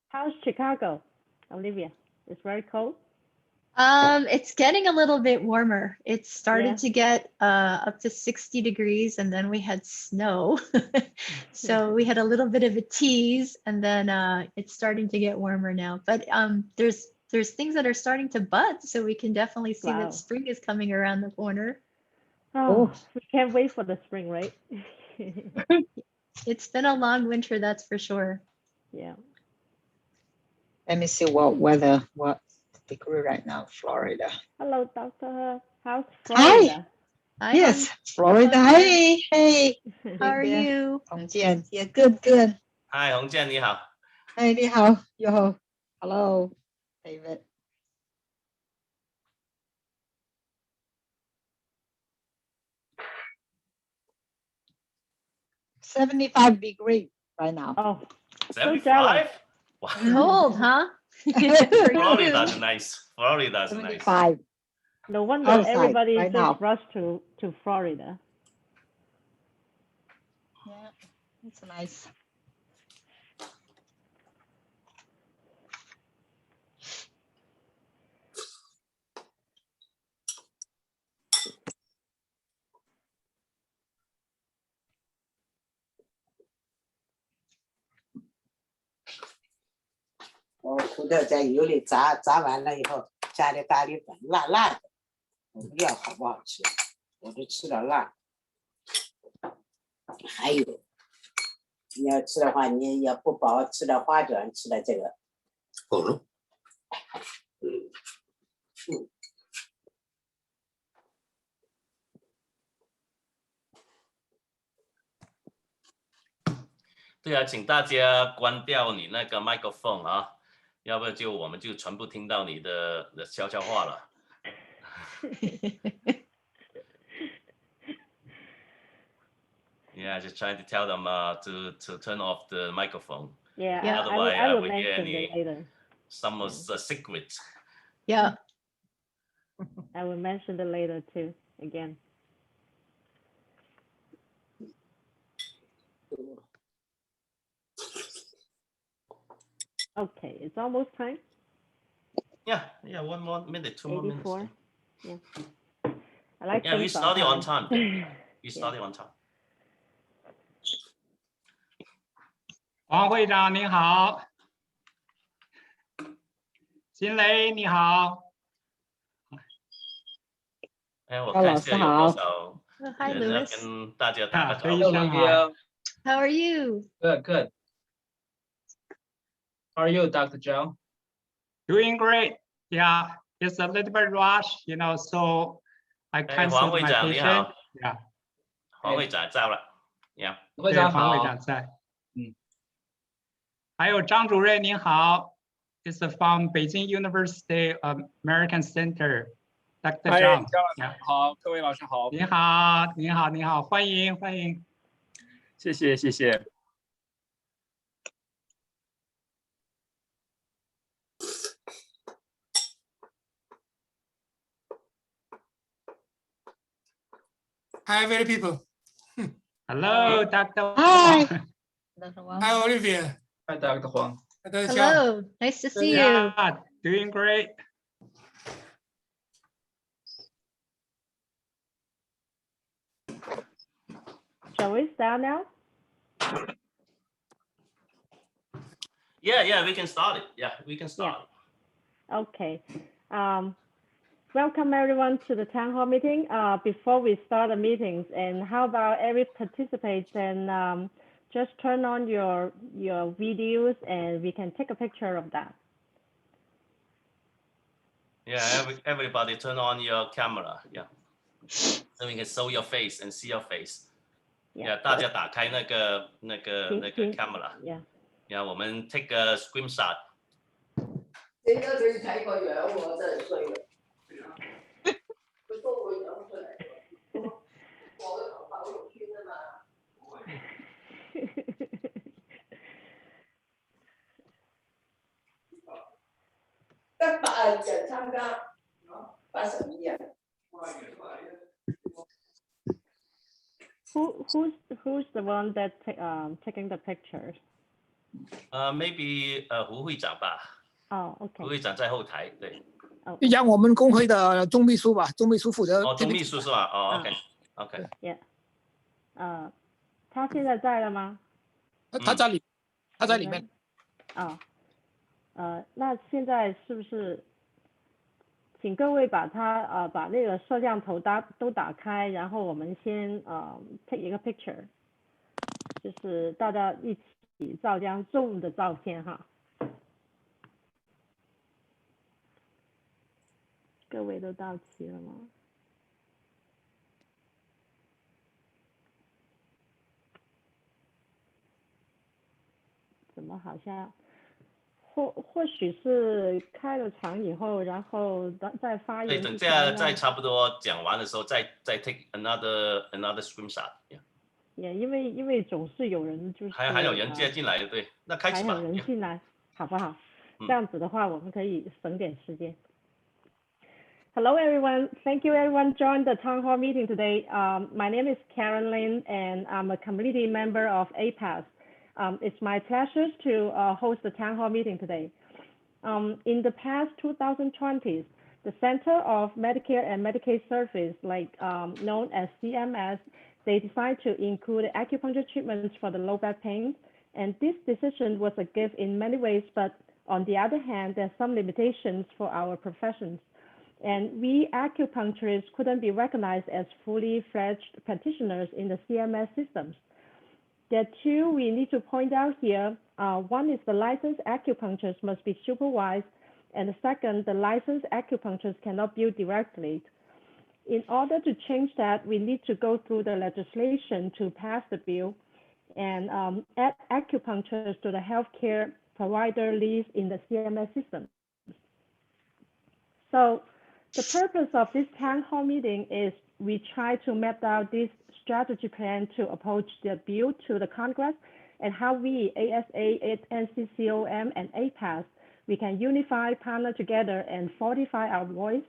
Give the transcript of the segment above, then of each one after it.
How's Chicago, Olivia? It's very cold. It's getting a little bit warmer. It started to get up to 60 degrees, and then we had snow. So we had a little bit of a tease, and then it's starting to get warmer now. But there's things that are starting to bud, so we can definitely see that spring is coming around the corner. Oh, we can't wait for the spring, right? It's been a long winter, that's for sure. Yeah. Let me see what degree right now, Florida. Hello, Doctor. How's Florida? Hi, Yes, Florida. Hey, hey. How are you? 洪建 Yeah, good, good. Hi, 洪建你好。Hey, 你好 Yo. Hello, David. $75 degrees right now. Oh, 75? Wow. Cold, huh? Florida's nice. Florida's nice. 75. no wonder Outside everybody right just now. rushed to Florida. Yeah, it's nice. Oh, 土豆在油里炸完了以后，加点咖喱粉，辣辣的。我不知道好不好吃，我都吃了辣。还有，你要吃的话，你要不饱吃了花卷，吃了这个。对啊，请大家关掉你那个麦克风啊，要不然我们就全部听到你的悄悄话了。Yeah, just trying to tell them to turn off the microphone. Yeah, Otherwise, I will we hear mention it later. some of the secrets. Yeah. I will mention it later too, again. Okay, it's almost time. Yeah, 1 more minute, 2 more minutes. 84. Yeah. I like Yeah, we things on started on time. time. We started on time. 王会长您好，金雷你好。哎，我看一下有多少 Hi, 人要 Louis. 跟大家打个招非呼。常好。 How are you? Good, good. How are you, Dr. Zhao? Doing great. Yeah, it's a little bit rush, so I 哎， canceled 黄会 my 长你 patient. 好， Yeah. 黄会长在了。Yeah. 会长黄会好。长在。还有张主任您好 ，It's from Beijing University American Center. Dr. Zhang. 江老师好，各位老师好。你好，你好，你好，欢迎欢迎。谢谢谢谢。Hi, very people. Hello, Dr. Hi. Hi, Olivia. Hi, Dr. Huang. Hello, nice to see you. Yeah, doing great. Shall we start now? Yeah, we can start it. Yeah, we can start. Okay. Welcome everyone to the town hall meeting. Before we start the meetings, and how about every participant and just turn on your videos and we can take a picture of that. Yeah, everybody turn on your camera. Yeah, so we can show your face and see your face. Yeah, 大家打开那个 camera. Yeah, 我们 take a screenshot. 人家这里开个园，我在这里。不说我园回来了，我好有趣的嘛。把检查干，把什么呀？ Who's the one that taking the pictures? Maybe 胡会长吧。OK。胡会长在后台，对。就讲我们工会的钟秘书吧，钟秘书负责。钟秘书是吧？OK。Yeah。他现在在了吗？他在里，他在里面。那现在是不是？请各位把那个摄像头都打开，然后我们先take 一个 picture， 就是大家一起照张 Zoom 的照片哈。各位都到齐了吗？怎么好像？或许是开了场以后，然后再发言。对，等这样再差不多讲完的时候，再 take another screenshot。也因为总是有人就是还有人接进来的，对，那开始吧。还有人进来，好不好？这样子的话，我们可以省点时间。Hello everyone, thank you everyone joined the town hall meeting today. My name is Karen Lin and I'm a community member of Aapas. It's my pleasure to host the town hall meeting today. In the past 2020s, the Center of Medicare and Medicaid Service, known as CMS, they decided to include acupuncture treatments for the low back pain. And this decision was a gift in many ways, but on the other hand, there's some limitations for our professions. And we acupuncturists couldn't be recognized as fully fledged practitioners in the CMS systems. There are two we need to point out here. One is the licensed acupuncturists must be supervised, and the second, the licensed acupuncturists cannot bill directly. In order to change that, we need to go through the legislation to pass the bill and add acupuncturists to the healthcare provider list in the CMS system. So the purpose of this town hall meeting is we try to map out this strategy plan to approach the bill to the Congress and how we, ASA, Nccaom, and Aapas, we can unify, partner together, and fortify our voice,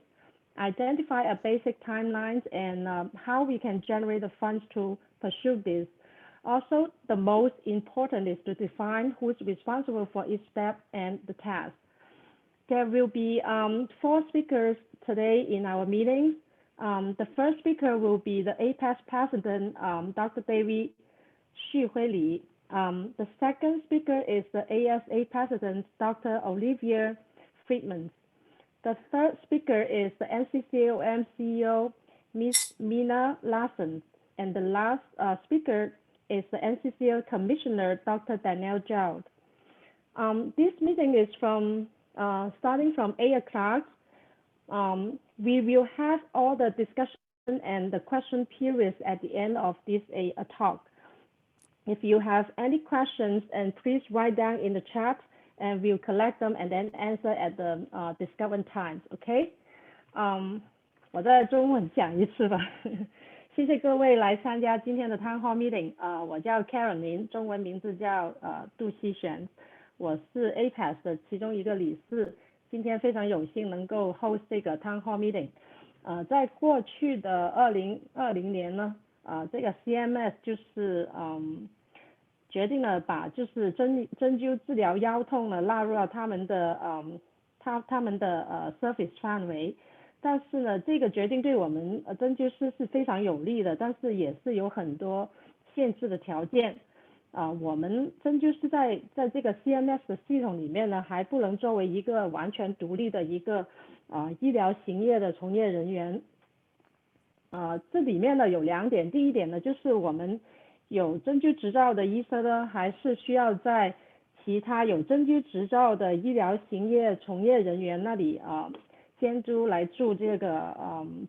identify a basic timelines, and how we can generate the funds to pursue this. Also, the most important is to define who's responsible for each step and the task. There will be 4 speakers today in our meeting. The first speaker will be the Aapas president, Dr. David Xuhui Li. The second speaker is the ASA president, Dr. Olivia Friedman. The third speaker is the Nccaom CEO, Ms. Mina Larson. And the last speaker is the Nccaom Commissioner, Dr. Danielle Zhao. This meeting is starting from 8 o'clock. We will have all the discussion and the question periods at the end of this talk. If you have any questions, and please write down in the chat, and we'll collect them and then answer at the discovered times. Okay? 我在中文讲一次吧。谢谢各位来参加今天的town hall meeting。我叫 Karen 林，中文名字叫杜希璇，我是 Aapas 的其中一个理事。今天非常有幸能够 host 这个town hall meeting。在过去的2020年呢，这个 CMS 就是决定了把就是针灸治疗腰痛呢纳入到他们的service 范围。但是呢，这个决定对我们针灸师是非常有利的，但是也是有很多限制的条件。我们针灸师在这个 CMS 的系统里面呢，还不能作为一个完全独立的一个医疗行业的从业人员。这里面呢有2点，第一点呢就是我们有针灸执照的医生呢，还是需要在其他有针灸执照的医疗行业从业人员那里监督来做这个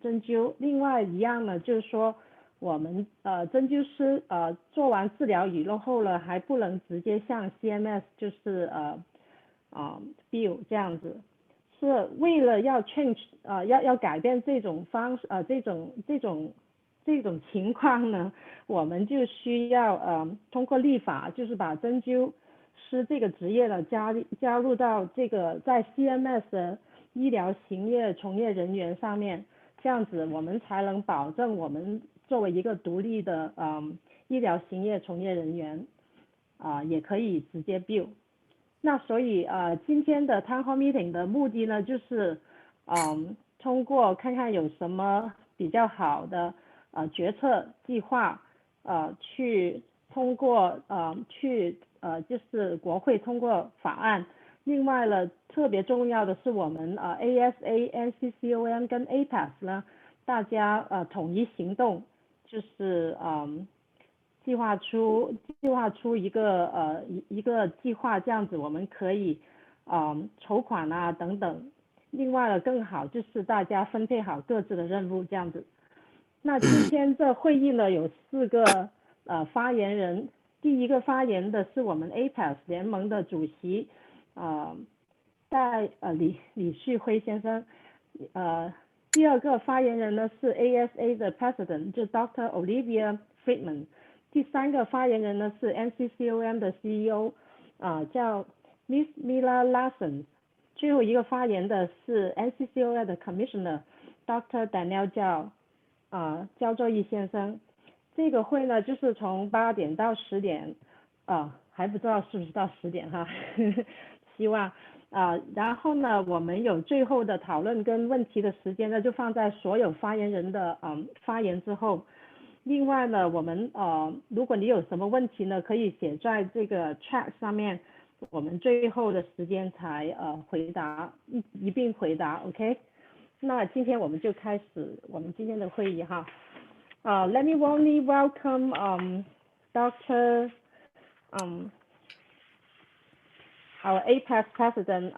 针灸。另外一样呢，就是说我们针灸师做完治疗以后呢，还不能直接向 CMS 就是bill 这样子，是为了要 change 要改变这种这种情况呢，我们就需要通过立法，就是把针灸师这个职业呢加入到这个在 CMS 的医疗行业从业人员上面，这样子我们才能保证我们作为一个独立的医疗行业从业人员也可以直接 bill。那所以今天的 town hall meeting 的目的呢，就是通过看看有什么比较好的决策计划去通过就是国会通过法案。另外呢，特别重要的是我们ASA、Nccaom 跟 Aapas 呢，大家统一行动，就是计划出一个计划，这样子我们可以筹款啊等等。另外呢，更好就是大家分配好各自的任务这样子。那今天这会议呢有4个发言人，第一个发言的是我们 Aapas 联盟的主席李旭辉先生，第二个发言人呢是 ASA 的 President 就 Dr. Olivia Friedman， 第三个发言人呢是 Nccaom 的 CEO 叫 Miss Mila Larson， 最后一个发言的是 Nccaom 的 Commissioner Dr. Daniel 焦作义先生。这个会呢就是从8点到10点还不知道是不是到10点哈希望然后呢我们有最后的讨论跟问题的时间呢就放在所有发言人的发言之后。另外呢我们如果你有什么问题呢可以写在这个 chat 上面，我们最后的时间才回答一并回答 OK。 那今天我们就开始我们今天的会议哈。Let me warmly welcome Dr. our Aapas President,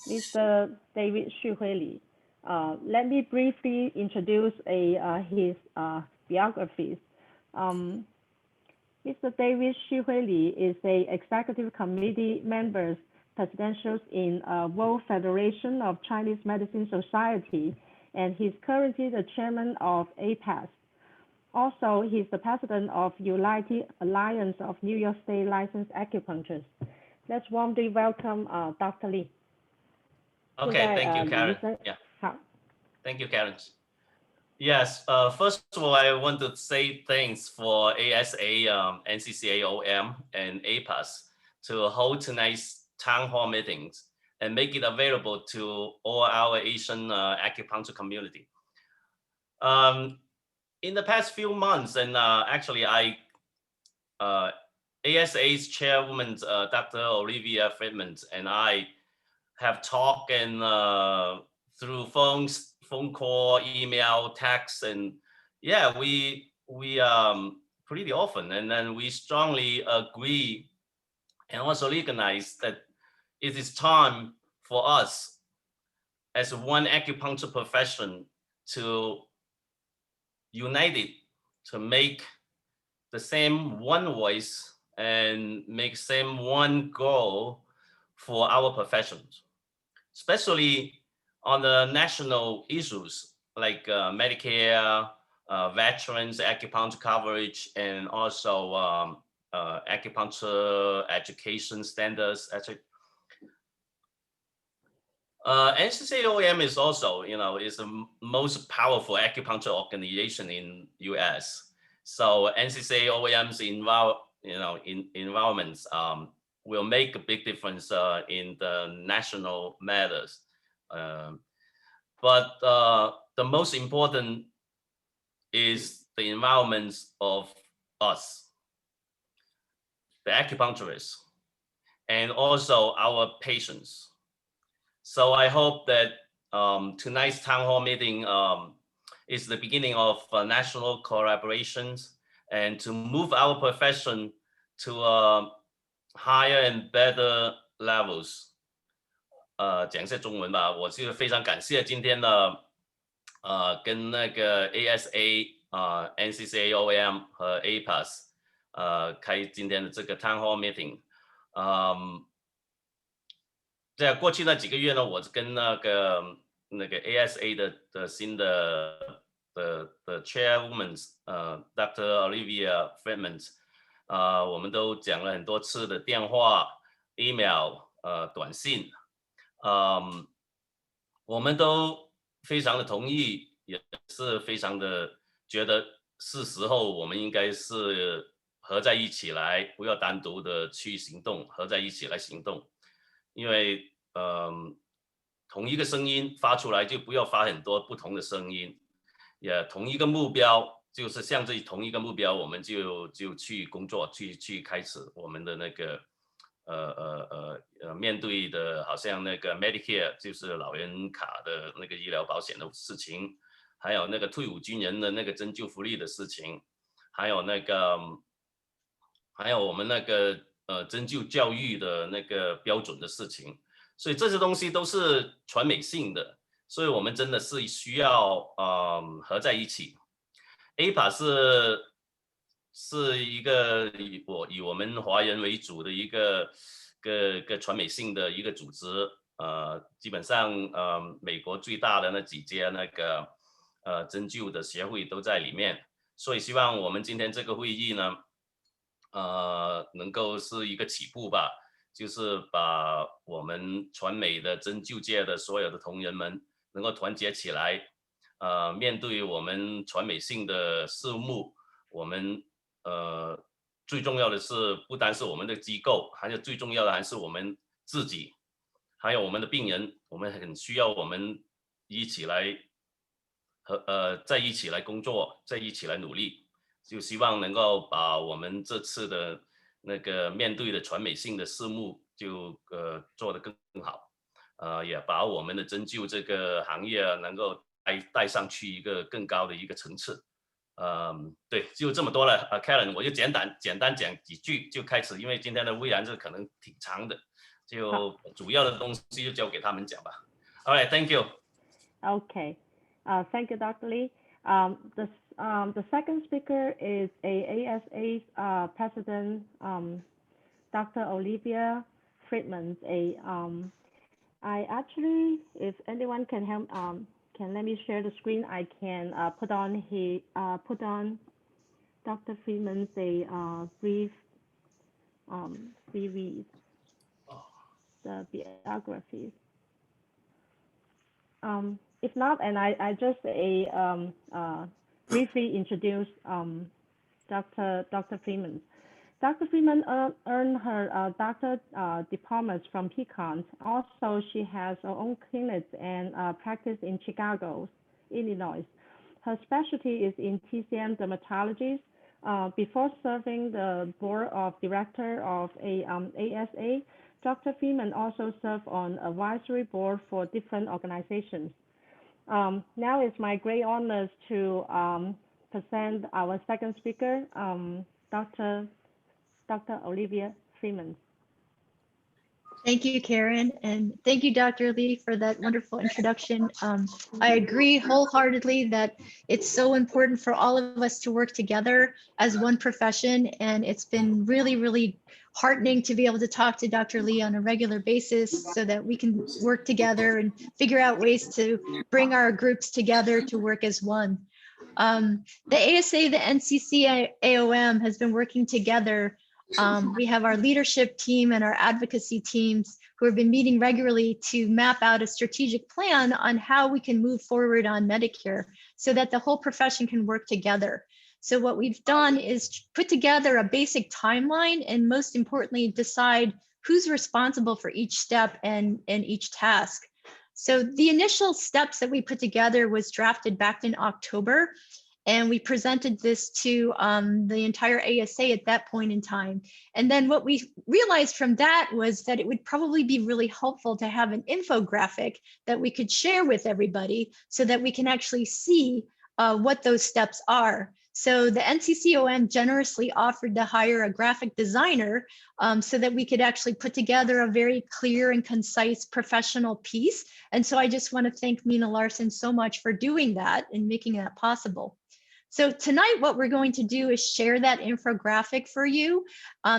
Mr. David Shuhui. Let me briefly introduce his biographies. Mr. David Shuhui is a executive committee member, presidential in World Federation of Chinese Medicine Society, and he's currently the chairman of Aapas. Also, he's the president of United Alliance of New York State Licensed Acupuncturists. Let's warmly welcome Dr. Lee. Okay, thank you, Karen. Yeah. Thank you, Karen. Yes, first of all, I want to say thanks for ASA, Nccaom, and Aapas to hold tonight's town hall meetings and make it available to all our Asian acupuncture community. In the past few months, and actually ASA's chairwoman, Dr. Olivia Friedman, and I have talked and through phone call, email, text, and yeah, we pretty often, and then we strongly agree and also recognize that it is time for us as one acupuncture profession to unite it, to make the same one voice and make same one goal for our professions, especially on the national issues like Meadicare, veterans acupuncture coverage, and also acupuncture education standards, etc. Nccaom is also, is the most powerful acupuncture organization in US. So Nccaom's environments will make a big difference in the national matters. But the most important is the environments of us, the acupuncturists, and also our patients. So I hope that tonight's town hall meeting is the beginning of national collaborations and to move our profession to higher and better levels. 讲一下中文吧，我是非常感谢今天的跟那个 ASA Nccaom 和 Aapas 开今天的这个 town hall meeting。在过去那几个月呢，我跟那个 ASA 的新的chairwoman Dr. Olivia Friedman， 我们都讲了很多次的电话、email、短信。我们都非常的同意，也是非常的觉得是时候我们应该是合在一起来，不要单独的去行动，合在一起来行动，因为同一个声音发出来就不要发很多不同的声音，也同一个目标，就是向着同一个目标，我们就去工作，去开始我们的那个面对的，好像那个 Meadicare 就是老人卡的那个医疗保险的事情，还有那个退伍军人的那个针灸福利的事情，还有我们那个针灸教育的那个标准的事情，所以这些东西都是传媒性的，所以我们真的是需要合在一起。Aapas 是一个以我们华人为主的一个传媒性的一个组织，基本上美国最大的那几家那个针灸的协会都在里面，所以希望我们今天这个会议呢，能够是一个起步吧，就是把我们传媒的针灸界的所有的同仁们能够团结起来，面对我们传媒性的事务，我们最重要的是不单是我们的机构，还有最重要的还是我们自己，还有我们的病人，我们很需要我们一起来在一起来工作，在一起来努力，就希望能够把我们这次的那个面对的传媒性的事务就做得更好，也把我们的针灸这个行业能够带上去一个更高的一个层次。对，就这么多了。Karen， 我就简单讲几句就开始，因为今天的会然是可能挺长的，就主要的东西就交给他们讲吧。All right, thank you. Okay, thank you, Dr. Lee. The second speaker is AASA's president, Dr. Olivia Friedman. I actually, if anyone can help, can let me share the screen. I can put on Dr. Friedman's brief series, the biographies. If not, and I just briefly introduce Dr. Friedman. Dr. Friedman earned her doctorate diplomas from Pecan. Also, she has her own clinics and practice in Chicago, Illinois. Her specialty is in TCM dermatology. Before serving the board of director of ASA, Dr. Friedman also served on advisory board for different organizations. Now it's my great honor to present our second speaker, Dr. Olivia Friedman. Thank you, Karen, and thank you, Dr. Lee, for that wonderful introduction. I agree wholeheartedly that it's so important for all of us to work together as one profession, and it's been really, really heartening to be able to talk to Dr. Lee on a regular basis so that we can work together and figure out ways to bring our groups together to work as one. The ASA, the Nccaom has been working together. We have our leadership team and our advocacy teams who have been meeting regularly to map out a strategic plan on how we can move forward on Medicare so that the whole profession can work together. So what we've done is put together a basic timeline and most importantly, decide who's responsible for each step and each task. So the initial steps that we put together was drafted back in October, and we presented this to the entire ASA at that point in time. And then what we realized from that was that it would probably be really helpful to have an infographic that we could share with everybody so that we can actually see what those steps are. So the Nccaom generously offered to hire a graphic designer so that we could actually put together a very clear and concise professional piece. And so I just want to thank Mina Larson so much for doing that and making that possible. So tonight, what we're going to do is share that infographic for you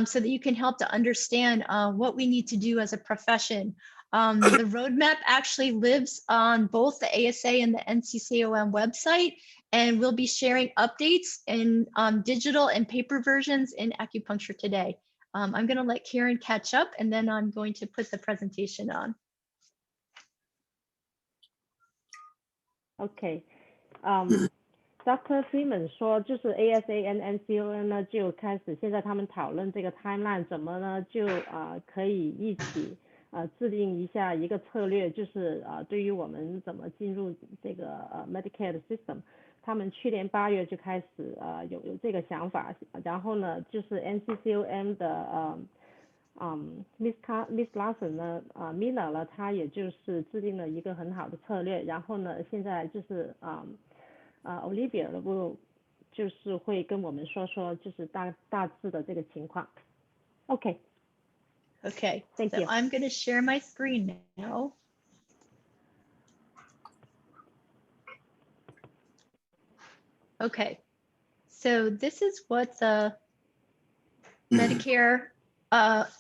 so that you can help to understand what we need to do as a profession. The roadmap actually lives on both the ASA and the Nccaom website, and we'll be sharing updates in digital and paper versions in Acupuncture Today. I'm going to let Karen catch up, and then I'm going to put the presentation on. Okay. Dr. Freeman 说，就是 ASA 和 Nccaom 呢就开始，现在他们讨论这个 timeline 怎么呢就可以一起制定一下一个策略，就是对于我们怎么进入这个Medicare 的 system， 他们去年8月就开始有这个想法，然后呢就是 Nccaom 的Miss Larson 呢Mina 呢，她也就是制定了一个很好的策略，然后呢现在就是Olivia 就是会跟我们说就是大致的这个情况。Okay. Okay. Thank so you. I'm going to share my screen now. Okay. So this is what the Medicare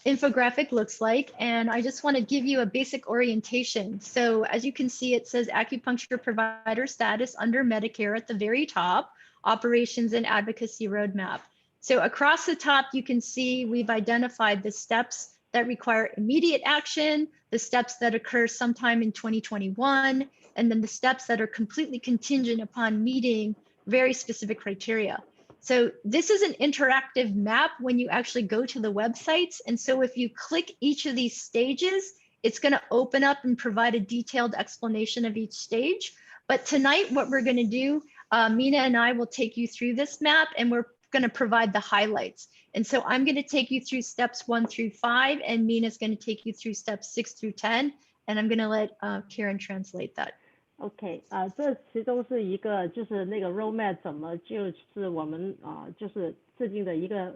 infographic looks like, and I just want to give you a basic orientation. So as you can see, it says acupuncture provider status under Medicare at the very top, operations and advocacy roadmap. So across the top, you can see we've identified the steps that require immediate action, the steps that occur sometime in 2021, and then the steps that are completely contingent upon meeting very specific criteria. So this is an interactive map when you actually go to the websites. And so if you click each of these stages, it's going to open up and provide a detailed explanation of each stage. But tonight, what we're going to do, Mina and I will take you through this map, and we're going to provide the highlights. And so I'm going to take you through steps 1 through 5, and Mina's going to take you through steps 6 through 10. And I'm going to let Karen translate that. OK， 这其中是一个就是那个 roadmap 怎么就是我们就是制定的一个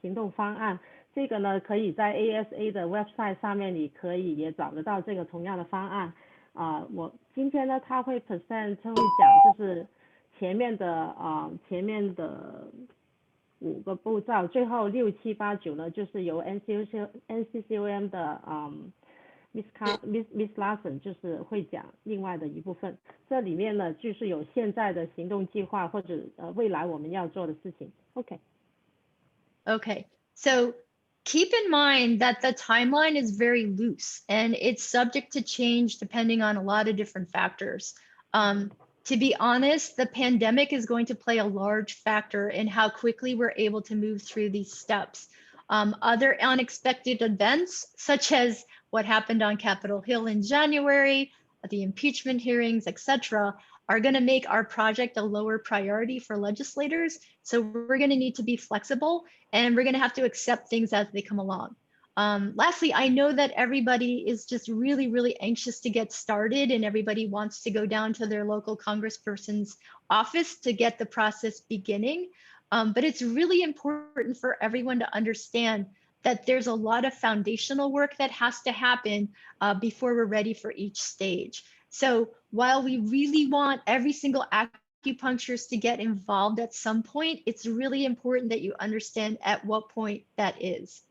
行动方案。这个呢可以在 ASA 的 website 上面，你可以也找得到这个同样的方案。我今天呢他会 present 会讲就是前面的5个步骤，最后6、7、8、9呢就是由 Nccaom 的Miss Larson 就是会讲另外的一部分，这里面呢就是有现在的行动计划或者未来我们要做的事情。Okay. Okay, so keep in mind that the timeline is very loose and it's subject to change depending on a lot of different factors. To be honest, the pandemic is going to play a large factor in how quickly we're able to move through these steps. Other unexpected events, such as what happened on Capitol Hill in January, the impeachment hearings, etc., are going to make our project a lower priority for legislators. So we're going to need to be flexible, and we're going to have to accept things as they come along. Lastly, I know that everybody is just really, really anxious to get started, and everybody wants to go down to their local congressperson's office to get the process beginning. But it's really important for everyone to understand that there's a lot of foundational work that has to happen before we're ready for each stage. So while we really want every single acupuncturist to get involved at some point, it's really important that you understand at what point that is.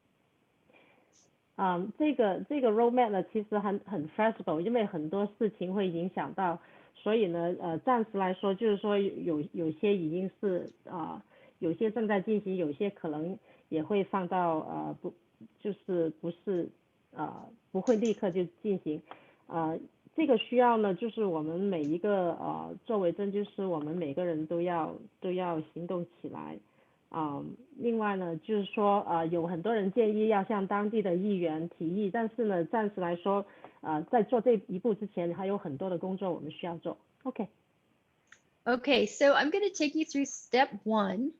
这个 roadmap 呢其实很 flexible， 因为很多事情会影响到，所以呢暂时来说就是说有些已经是有些正在进行，有些可能也会放到不会立刻就进行。这个需要呢就是我们每一个作为针灸师，我们每个人都要行动起来。另外呢就是说有很多人建议要向当地的议员提议，但是呢暂时来说在做这一步之前还有很多的工作我们需要做。Okay. Okay, so I'm going to take you through step 1.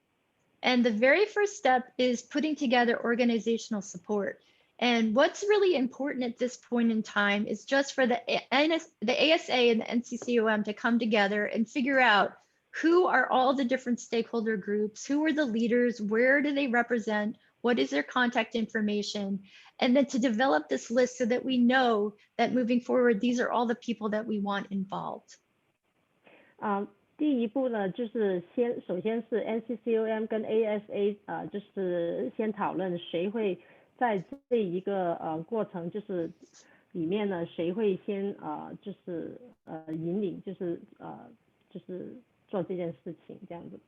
And the very first step is putting together organizational support. And what's really important at this point in time is just for the ASA and the Nccaom to come together and figure out who are all the different stakeholder groups, who are the leaders, where do they represent, what is their contact information, and then to develop this list so that we know that moving forward, these are all the people that we want involved. 第一步呢就是首先是 Nccaom 跟 ASA 就是先讨论谁会在这一个过程就是里面呢谁会先就是引领就是做这件事情这样子。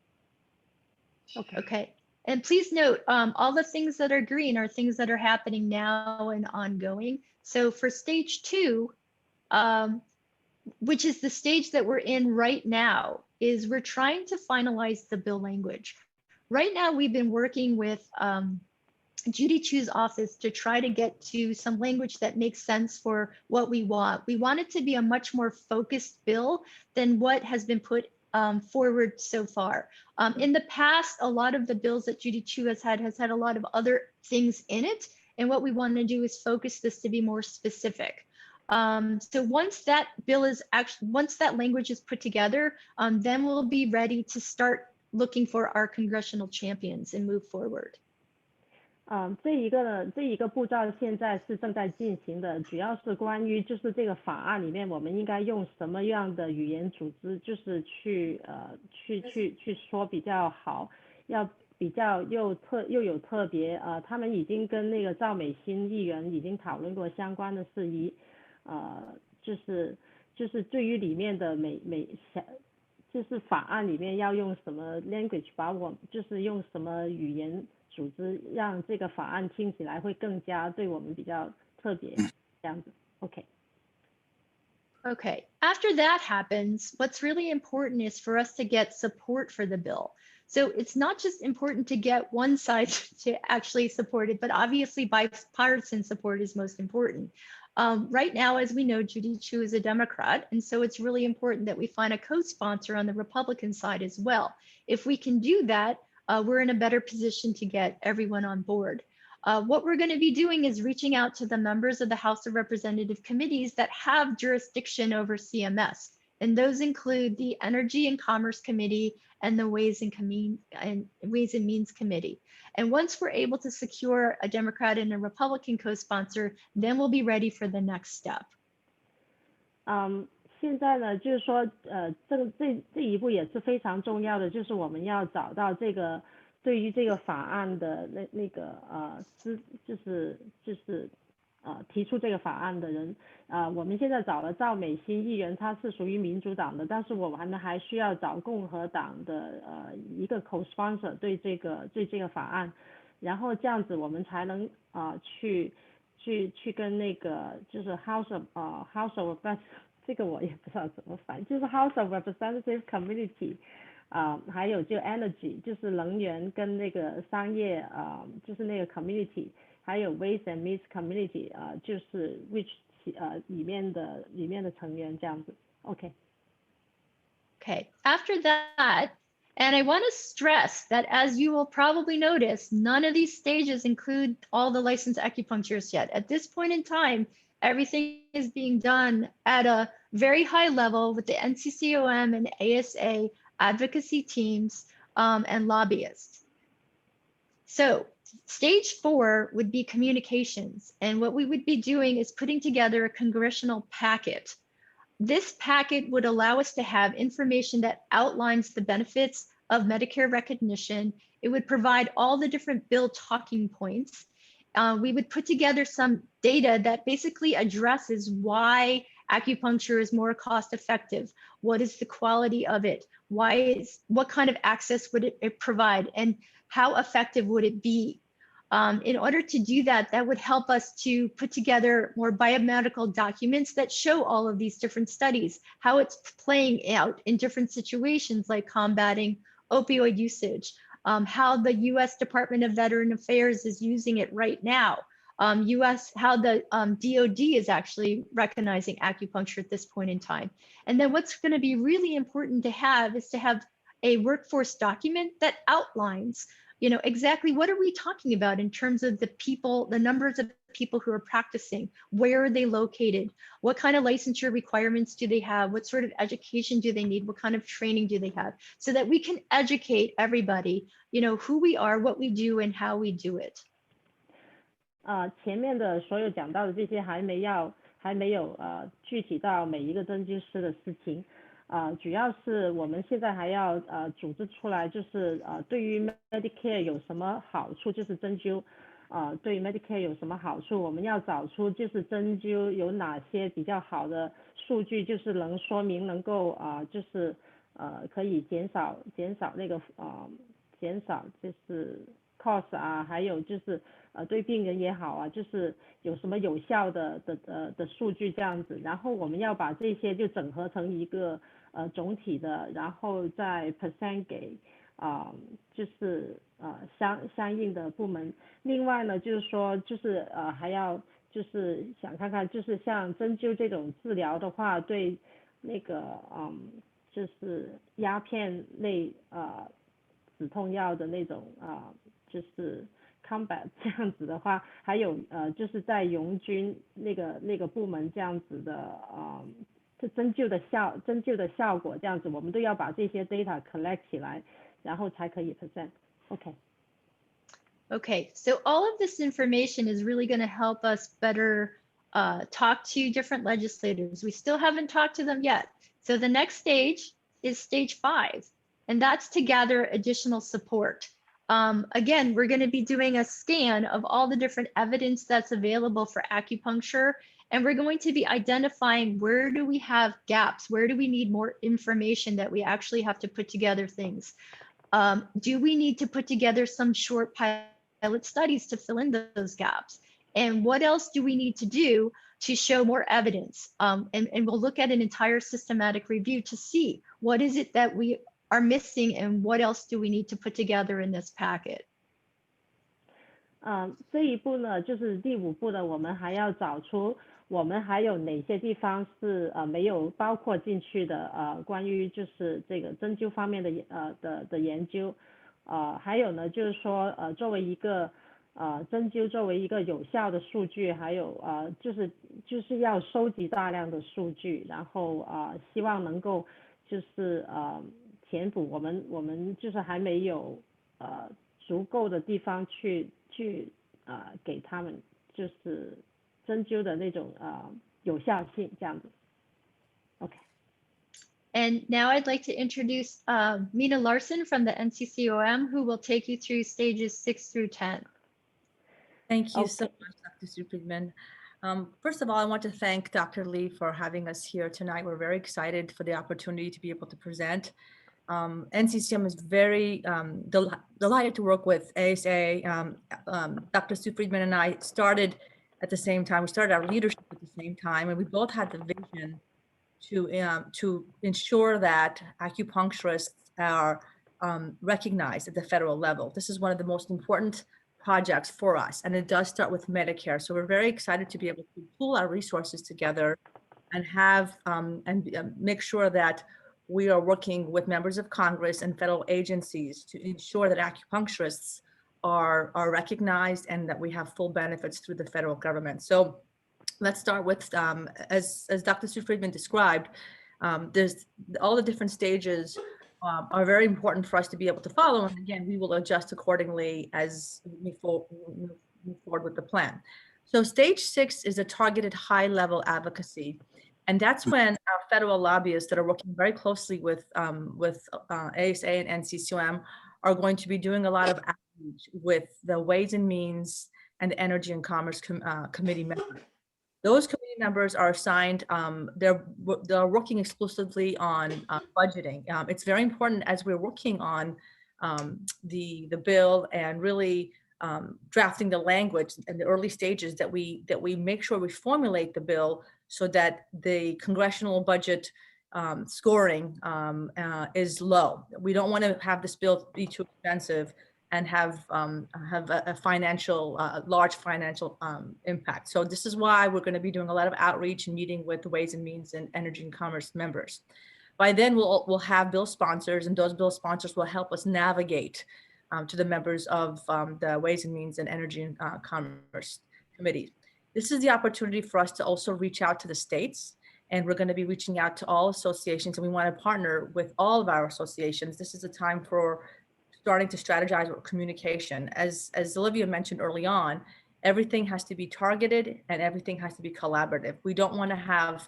Okay. And please note, all the things that are green are things that are happening now and ongoing. So for stage 2, which is the stage that we're in right now, is we're trying to finalize the bill language. Right now, we've been working with Judy Chu's office to try to get to some language that makes sense for what we want. We want it to be a much more focused bill than what has been put forward so far. In the past, a lot of the bills that Judy Chu has had a lot of other things in it. And what we want to do is focus this to be more specific. So once that bill is once that language is put together, then we'll be ready to start looking for our congressional champions and move forward. 这一个步骤现在是正在进行的，主要是关于就是这个法案里面我们应该用什么样的语言组织，就是去说比较好，要比较又有特别他们已经跟那个赵美心议员已经讨论过相关的事宜，就是对于里面的就是法案里面要用什么 language， 就是用什么语言组织让这个法案听起来会更加对我们比较特别这样子。 OK. Okay, after that happens, what's really important is for us to get support for the bill. So it's not just important to get one side to actually support it, but obviously bipartisan support is most important. Right now, as we know, Judy Chu is a Democrat, and so it's really important that we find a co-sponsor on the Republican side as well. If we can do that, we're in a better position to get everyone on board. What we're going to be doing is reaching out to the members of the House of Representative committees that have jurisdiction over CMS. And those include the Energy and Commerce Committee and the Ways and Means Committee. And once we're able to secure a Democrat and a Republican co-sponsor, then we'll be ready for the next step. 现在呢，就是说，这一步也是非常重要的，就是我们要找到这个对于这个法案的那个提出这个法案的人，我们现在找了赵美心议员，他是属于民主党的，但是我们还需要找共和党的一个 co-sponsor 对这个法案，然后这样子我们才能去跟那个就是 House of 这个我也不知道怎么翻，就是 House of Representative Committee， 还有就 Energy 就是能源跟那个商业就是那个 Committee， 还有 Ways and Means Committee 就是 which 里面的成员这样子。 OK. Okay, after that, and I want to stress that as you will probably notice, none of these stages include all the licensed acupuncturists yet. At this point in time, everything is being done at a very high level with the Nccaom and ASA advocacy teams and lobbyists. So stage 4 would be communications. And what we would be doing is putting together a congressional packet. This packet would allow us to have information that outlines the benefits of Medicare recognition. It would provide all the different bill talking points. We would put together some data that basically addresses why acupuncture is more cost effective. What is the quality of it? What kind of access would it provide? And how effective would it be? In order to do that, that would help us to put together more biomedical documents that show all of these different studies, how it's playing out in different situations like combating opioid usage, how the US Department of Veteran Affairs is using it right now, how the DOD is actually recognizing acupuncture at this point in time. And then what's going to be really important to have is to have a workforce document that outlines exactly what are we talking about in terms of the people, the numbers of people who are practicing, where are they located, what kind of licensure requirements do they have, what sort of education do they need, what kind of training do they have, so that we can educate everybody, who we are, what we do, and how we do it. 前面的所有讲到的这些还没有具体到每一个针灸师的事情。主要是我们现在还要组织出来，就是对于 Medicare 有什么好处，就是针灸对于 Medicare 有什么好处，我们要找出就是针灸有哪些比较好的数据，就是能说明能够就是可以减少那个减少就是 cost 啊，还有就是对病人也好啊，就是有什么有效的数据这样子，然后我们要把这些就整合成一个总体的，然后再 present 给就是相应的部门。另外呢，就是说就是还要就是想看看，就是像针灸这种治疗的话，对那个就是鸦片类止痛药的那种就是 combat 这样子的话，还有就是在용军那个部门这样子的针灸的效果这样子，我们都要把这些 data collect 起来，然后才可以 present。Okay. Okay, so all of this information is really going to help us better talk to different legislators. We still haven't talked to them yet. So the next stage is stage 5, and that's to gather additional support. Again, we're going to be doing a scan of all the different evidence that's available for acupuncture, and we're going to be identifying where do we have gaps, where do we need more information that we actually have to put together things. Do we need to put together some short pilot studies to fill in those gaps? And what else do we need to do to show more evidence? And we'll look at an entire systematic review to see what is it that we are missing and what else do we need to put together in this packet. 这一步呢，就是第5步呢，我们还要找出我们还有哪些地方是没有包括进去的关于就是这个针灸方面的研究，还有呢就是说作为一个针灸作为一个有效的数据，还有就是要收集大量的数据，然后希望能够就是填补我们就是还没有足够的地方去给他们就是针灸的那种有效性这样子。Okay. And now I'd like to introduce Mina Larson from the Nccaom, who will take you through stages 6 through 10. Thank you so much, Dr. Superman. First of all, I want to thank Dr. Lee for having us here tonight. We're very excited for the opportunity to be able to present. Nccaom is very delighted to work with ASA. Dr. Sue Friedman and I started at the same time. We started our leadership at the same time, and we both had the vision to ensure that acupuncturists are recognized at the federal level. This is one of the most important projects for us, and it does start with Medicare. So we're very excited to be able to pool our resources together and have make sure that we are working with members of Congress and federal agencies to ensure that acupuncturists are recognized and that we have full benefits through the federal government. So let's start with, as Dr. Sue Friedman described, there's all the different stages are very important for us to be able to follow. And again, we will adjust accordingly as we move forward with the plan. So stage 6 is a targeted high-level advocacy. And that's when our federal lobbyists that are working very closely with ASA and Nccaom are going to be doing a lot of outreach with the Ways and Means and the Energy and Commerce Committee members. Those committee members are assigned, they're working exclusively on budgeting. It's very important as we're working on the bill and really drafting the language in the early stages that we make sure we formulate the bill so that the congressional budget scoring is low. We don't want to have this bill be too expensive and have a large financial impact. So this is why we're going to be doing a lot of outreach and meeting with the Ways and Means and Energy and Commerce members. By then, we'll have bill sponsors, and those bill sponsors will help us navigate to the members of the Ways and Means and Energy and Commerce committees. This is the opportunity for us to also reach out to the states, and we're going to be reaching out to all associations, and we want to partner with all of our associations. This is a time for starting to strategize with communication. As Olivia mentioned early on, everything has to be targeted and everything has to be collaborative. We don't want to have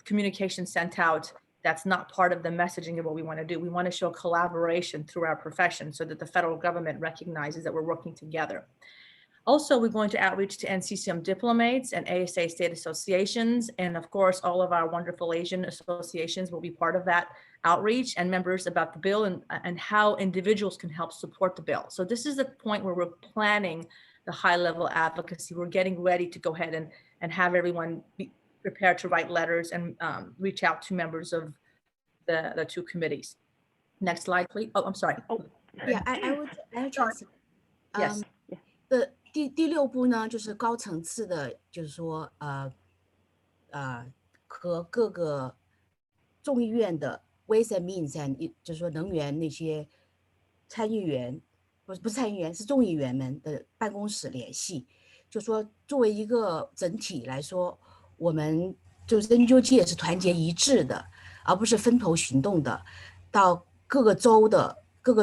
communication sent out that's not part of the messaging of what we want to do. We want to show collaboration through our profession so that the federal government recognizes that we're working together. Also, we're going to outreach to Nccaom diplomates and ASA state associations. And of course, all of our wonderful Asian associations will be part of that outreach and members about the bill and how individuals can help support the bill. So this is the point where we're planning the high-level advocacy. We're getting ready to go ahead and have everyone be prepared to write letters and reach out to members of the two committees. Next slide, please. Oh, I'm sorry. Oh, Yeah, I would translate. Yes. 第6步呢，就是高层次的，就是说和各个众议院的 Ways and Means and 就是说能源那些参议员，不是参议员，是众议员们的办公室联系，就说作为一个整体来说，我们就是针灸界是团结一致的，而不是分头行动的，到各个州的就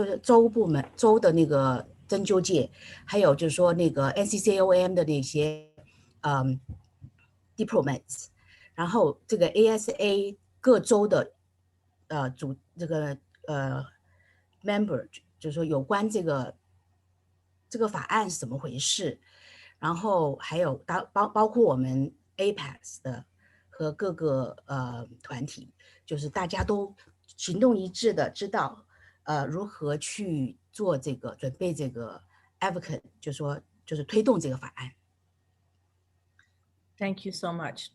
是州部门州的那个针灸界，还有就是说那个 Nccaom 的那些diplomats， 然后这个 ASA 各州的这个member， 就是说有关这个法案是怎么回事，然后还有包括我们 Aapas 的和各个团体，就是大家都行动一致的知道如何去做这个准备这个 advocate， 就是推动这个法案。Thank you so much.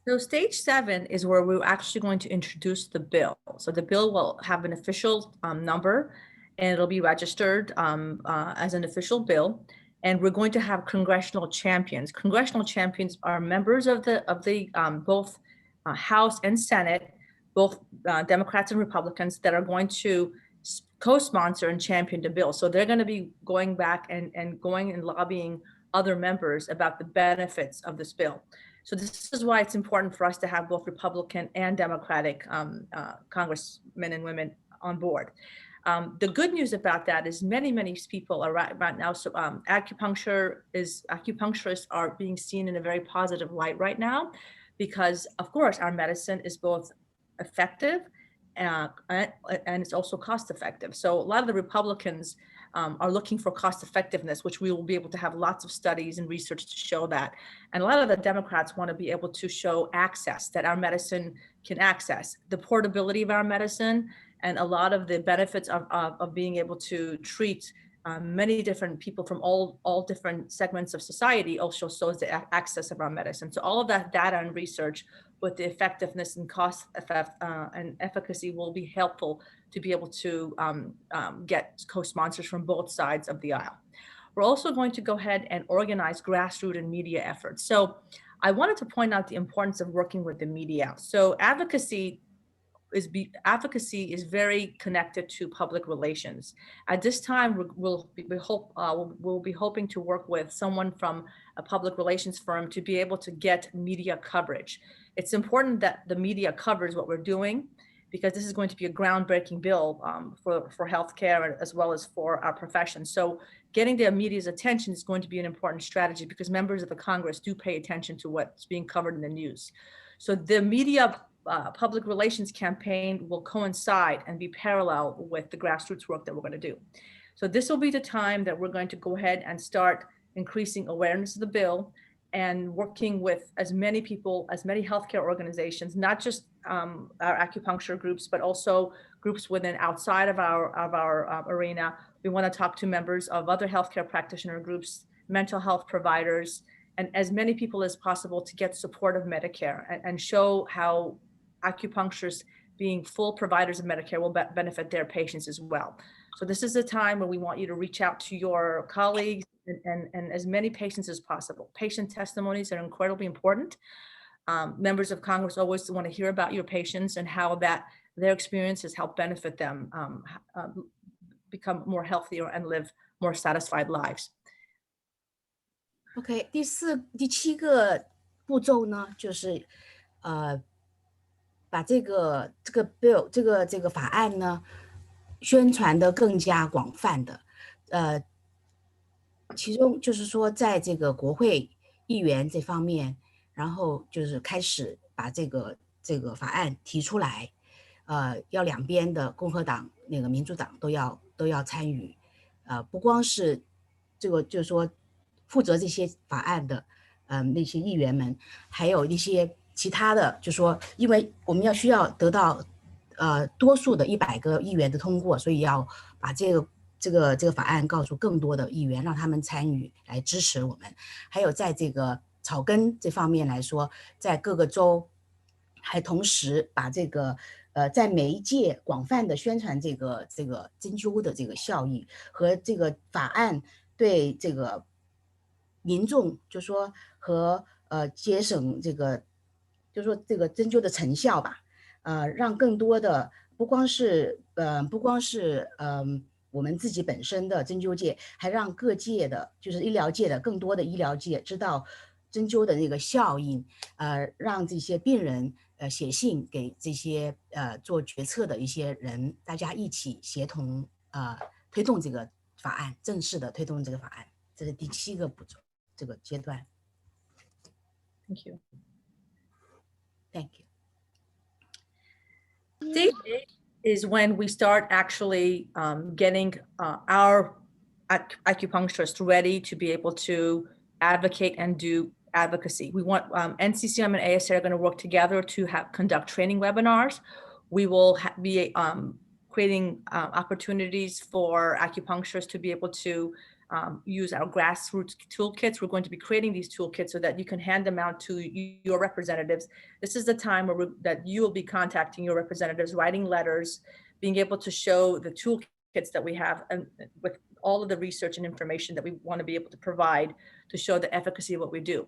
So stage 7 is where we're actually going to introduce the bill. So the bill will have an official number, and it'll be registered as an official bill. And we're going to have congressional champions. Congressional champions are members of the both House and Senate, both Democrats and Republicans, that are going to co-sponsor and champion the bill. So they're going to be going back and going and lobbying other members about the benefits of this bill. So this is why it's important for us to have both Republican and Democratic congressmen and women on board. The good news about that is many people are right now. So acupuncturists are being seen in a very positive light right now, because of course our medicine is both effective and it's also cost effective. So a lot of the Republicans are looking for cost effectiveness, which we will be able to have lots of studies and research to show that. And a lot of the Democrats want to be able to show access, that our medicine can access, the portability of our medicine, and a lot of the benefits of being able to treat many different people from all different segments of society also shows the access of our medicine. So all of that data and research with the effectiveness and cost and efficacy will be helpful to be able to get co-sponsors from both sides of the aisle. We're also going to go ahead and organize grassroots and media efforts. So I wanted to point out the importance of working with the media. So advocacy is very connected to public relations. At this time, we'll be hoping to work with someone from a public relations firm to be able to get media coverage. It's important that the media covers what we're doing, because this is going to be a groundbreaking bill for healthcare as well as for our profession. So getting the media's attention is going to be an important strategy, because members of the Congress do pay attention to what's being covered in the news. So the media public relations campaign will coincide and be parallel with the grassroots work that we're going to do. So this will be the time that we're going to go ahead and start increasing awareness of the bill and working with as many people, as many healthcare organizations, not just our acupuncture groups, but also groups within outside of our arena. We want to talk to members of other healthcare practitioner groups, mental health providers, and as many people as possible to get support of Medicare and show how acupuncturists being full providers of Medicare will benefit their patients as well. So this is a time where we want you to reach out to your colleagues and as many patients as possible. Patient testimonies are incredibly important. Members of Congress always want to hear about your patients and how that their experiences help benefit them become more healthier and live more satisfied lives. OK， 第7个步骤呢，就是把这个 bill 这个法案呢宣传的更加广泛的，其中就是说在这个国会议员这方面，然后就是开始把这个法案提出来，要两边的共和党那个民主党都要参与，不光是这个就是说负责这些法案的那些议员们，还有一些其他的就说，因为我们需要得到多数的100个议员的通过，所以要把这个法案告诉更多的议员，让他们参与来支持我们。还有在这个草根这方面来说，在各个州还同时把这个在每一届广泛的宣传这个针灸的这个效益和这个法案对这个民众就说和节省这个就说这个针灸的成效吧，让更多的不光是我们自己本身的针灸界，还让各界的就是医疗界的更多的医疗界知道针灸的那个效应，让这些病人写信给这些做决策的一些人，大家一起协同推动这个法案，正式的推动这个法案，这是第7个步骤，这个阶段。Thank you. Thank you. Day is when we start actually getting our acupuncturists ready to be able to advocate and do advocacy. We want NCCOM and ASA are going to work together to conduct training webinars. We will be creating opportunities for acupuncturists to be able to use our grassroots toolkits. We're going to be creating these toolkits so that you can hand them out to your representatives. This is the time where that you will be contacting your representatives, writing letters, being able to show the toolkits that we have, and with all of the research and information that we want to be able to provide to show the efficacy of what we do.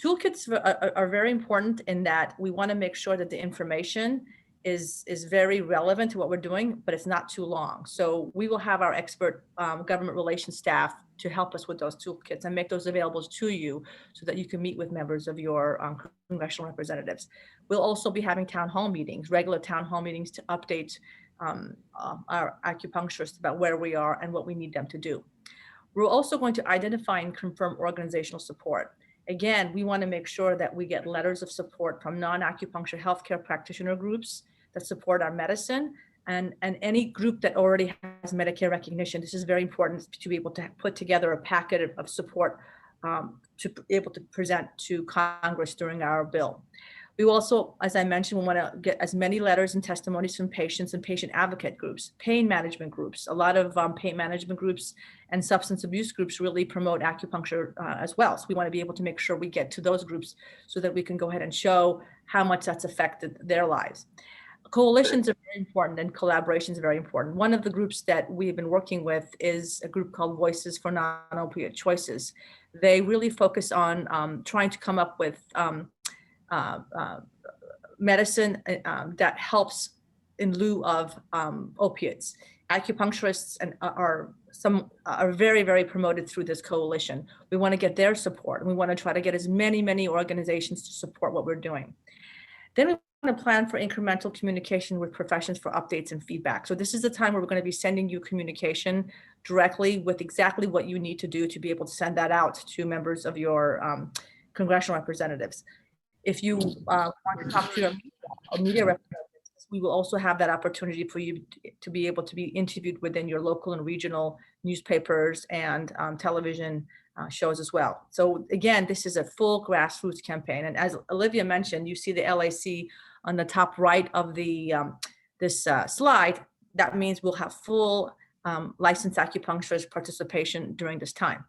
Toolkits are very important in that we want to make sure that the information is very relevant to what we're doing, but it's not too long. So we will have our expert government relations staff to help us with those toolkits and make those available to you so that you can meet with members of your congressional representatives. We'll also be having town hall meetings, regular town hall meetings to update our acupuncturists about where we are and what we need them to do. We're also going to identify and confirm organizational support. Again, we want to make sure that we get letters of support from non-acupuncture healthcare practitioner groups that support our medicine, and any group that already has Medicare recognition. This is very important to be able to put together a packet of support to be able to present to Congress during our bill. We also, as I mentioned, we want to get as many letters and testimonies from patients and patient advocate groups, pain management groups. A lot of pain management groups and substance abuse groups really promote acupuncture as well. So we want to be able to make sure we get to those groups so that we can go ahead and show how much that's affected their lives. Coalitions are very important and collaborations are very important. One of the groups that we've been working with is a group called Voices for Non-Opioid Choices. They really focus on trying to come up with medicine that helps in lieu of opiates. Acupuncturists are very, very promoted through this coalition. We want to get their support. We want to try to get as many organizations to support what we're doing. Then we want to plan for incremental communication with professions for updates and feedback. So this is the time where we're going to be sending you communication directly with exactly what you need to do to be able to send that out to members of your congressional representatives. If you want to talk to your media representatives, we will also have that opportunity for you to be able to be interviewed within your local and regional newspapers and television shows as well. So again, this is a full grassroots campaign. And as Olivia mentioned, you see the LAC on the top right of the this slide. That means we'll have full licensed acupuncturist participation during this time.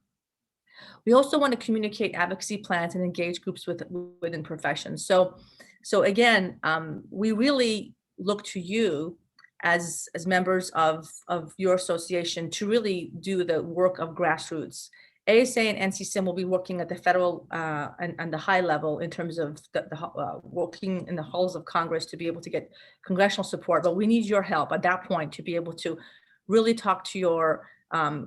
We also want to communicate advocacy plans and engage groups within professions. So again, we really look to you as members of your association to really do the work of grassroots. ASA and NCCOM will be working at the federal and the high level in terms of working in the halls of Congress to be able to get congressional support, but we need your help at that point to be able to really talk to your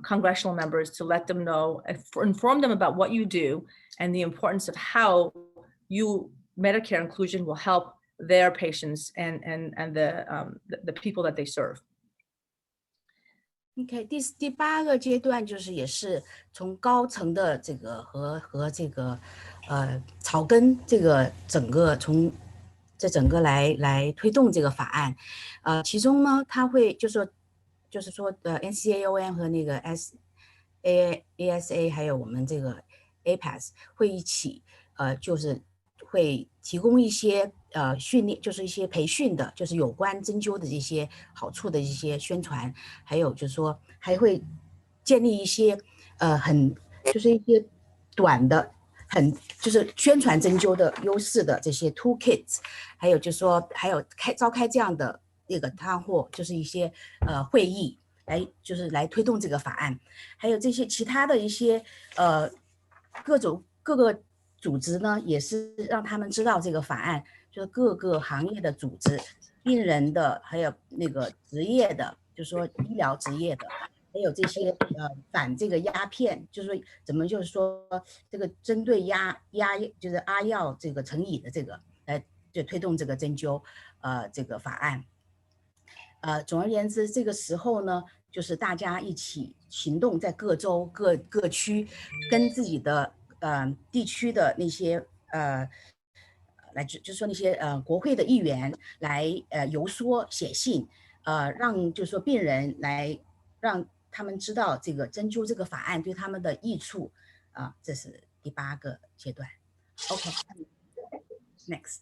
congressional members to let them know, inform them about what you do and the importance of how Medicare inclusion will help their patients and the people that they serve. OK， 第8个阶段就是也是从高层的这个和这个草根这个整个从这整个来推动这个法案，其中呢，它会就是说Nccaom 和那个 ASA 还有我们这个 Aapas 会一起就是会提供一些训练，就是一些培训的，就是有关针灸的这些好处的一些宣传，还有就是说还会建立一些就是一些短的就是宣传针灸的优势的这些 toolkits， 还有就是说还有召开这样的那个谈话，就是一些会议来推动这个法案，还有这些其他的一些各个组织呢，也是让他们知道这个法案，就是各个行业的组织、病人的，还有那个职业的，就是说医疗职业的，还有这些反这个鸦片，就是说怎么就是说这个针对就是阿药这个成瘾的这个就推动这个针灸这个法案。总而言之，这个时候呢，就是大家一起行动，在各州各区，跟自己的地区的那些就是说那些国会的议员来游说写信，让就是说病人来让他们知道这个针灸这个法案对他们的益处这是第8个阶段。OK， next.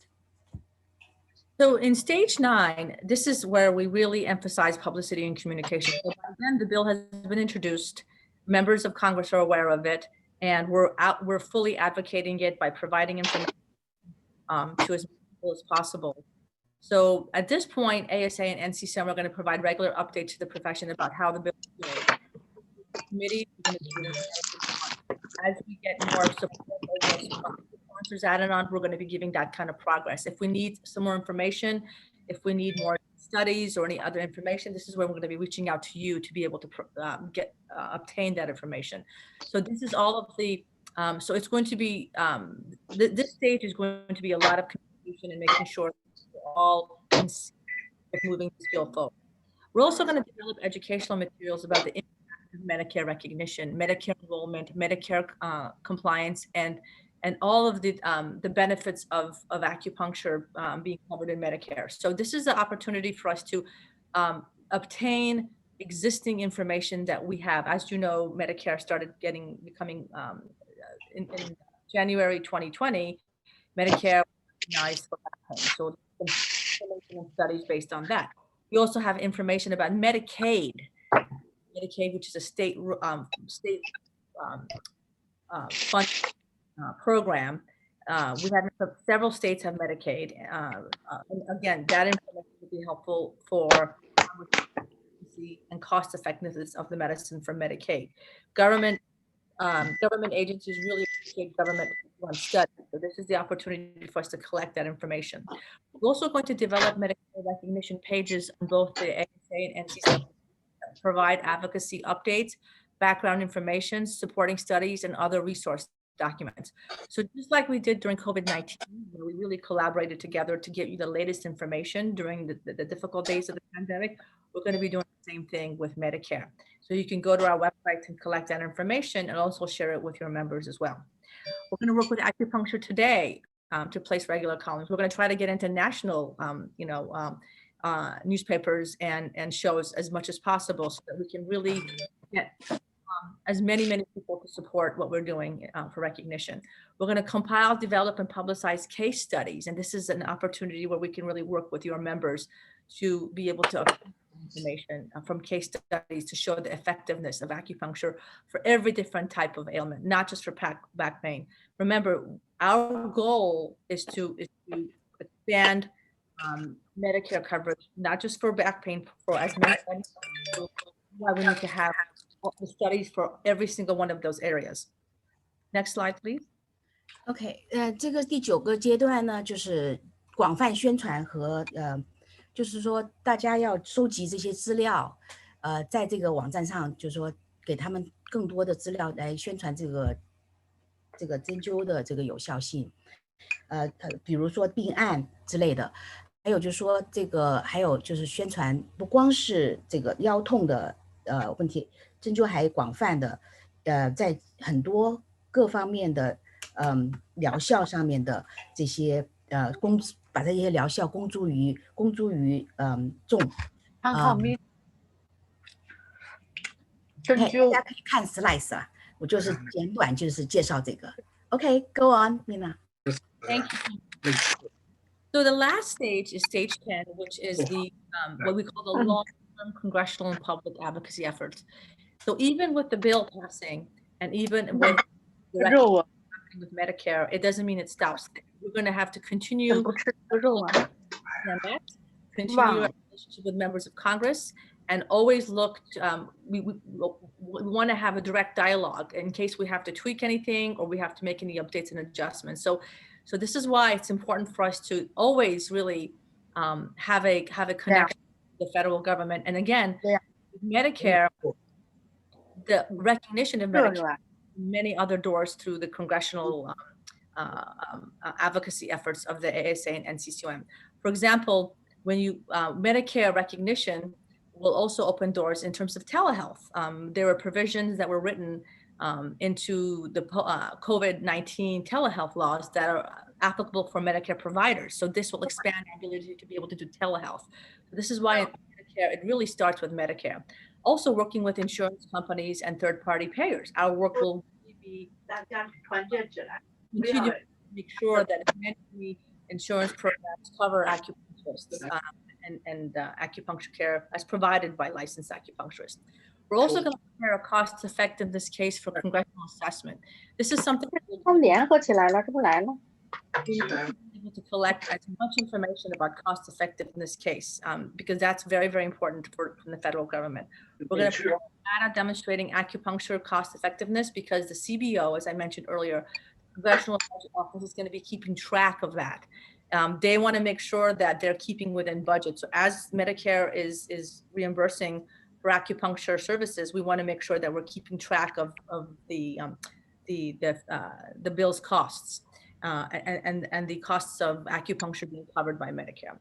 So in stage 9, this is where we really emphasize publicity and communication. So by then, the bill has been introduced. Members of Congress are aware of it, and we're fully advocating it by providing information to as many people as possible. So at this point, ASA and Nccaom are going to provide regular updates to the profession about how the bill is doing. The committee is going to do as we get more support, sponsors added on, we're going to be giving that kind of progress. If we need some more information, if we need more studies or any other information, this is where we're going to be reaching out to you to be able to obtain that information. So this is all of the, so it's going to be, this stage is going to be a lot of communication and making sure we're all in sync with moving this bill forward. We're also going to develop educational materials about the impact of Medicare recognition, Medicare enrollment, Medicare compliance, and all of the benefits of acupuncture being covered in Medicare. So this is the opportunity for us to obtain existing information that we have. As you know, Medicare started becoming in January 2020, Medicare recognized for back pain. So some studies based on that. We also have information about Medicaid, which is a state fund program. We have several states have Medicaid. And again, that information would be helpful for and cost effectiveness of the medicine from Medicaid. Government agencies really appreciate government-run studies. So this is the opportunity for us to collect that information. We're also going to develop Medicare recognition pages on both the ASA and Nccaom, provide advocacy updates, background information, supporting studies, and other resource documents. So just like we did during COVID-19, where we really collaborated together to get you the latest information during the difficult days of the pandemic, we're going to be doing the same thing with Medicare. So you can go to our website and collect that information and also share it with your members as well. We're going to work with Acupuncture Today to place regular columns. We're going to try to get into national, newspapers and shows as much as possible so that we can really get as many people to support what we're doing for recognition. We're going to compile, develop, and publicize case studies. And this is an opportunity where we can really work with your members to be able to obtain information from case studies to show the effectiveness of acupuncture for every different type of ailment, not just for back pain. Remember, our goal is to expand Medicare coverage, not just for back pain, for as many. Why we need to have the studies for every single one of those areas. Next slide, please. OK， 这个第9个阶段呢，就是广泛宣传和就是说大家要收集这些资料，在这个网站上，就是说给他们更多的资料来宣传这个针灸的这个有效性，比如说病案之类的，还有就是说还有就是宣传不光是这个腰痛的问题，针灸还广泛的在很多各方面的疗效上面的这些把这些疗效公诸于众。大家可以看 slides 啊，我就是简短就是介绍这个。OK， go on， Mina。Thank you. So the last stage is stage 10, which is the what we call the long-term congressional and public advocacy efforts. So even with the bill passing and even with with Medicare, it doesn't mean it stops there. We're going to have to continue continue our relationship with members of Congress, and always look, we want to have a direct dialogue in case we have to tweak anything or we have to make any updates and adjustments. So this is why it's important for us to always really have a connection with the federal government. And again, Medicare, the recognition of Medicare, many other doors through the congressional advocacy efforts of the ASA and Nccaom. For example, when you Medicare recognition will also open doors in terms of telehealth. There were provisions that were written into the COVID-19 telehealth laws that are applicable for Medicare providers. So this will expand our ability to be able to do telehealth. This is why in Medicare, it really starts with Medicare. Also working with insurance companies and third-party payers. Our work will be continue to make sure that many insurance programs cover acupuncturists and acupuncture care as provided by licensed acupuncturists. We're also going to prepare a cost-effectiveness case for congressional assessment. This is something that we'll be able to collect as much information about cost-effectiveness case because that's very, very important from the federal government. We're going to put data demonstrating acupuncture cost-effectiveness because the CBO, as I mentioned earlier, Congressional Budget Office is going to be keeping track of that. They want to make sure that they're keeping within budget. So as Medicare is reimbursing for acupuncture services, we want to make sure that we're keeping track of the bill's costs and the costs of acupuncture being covered by Medicare.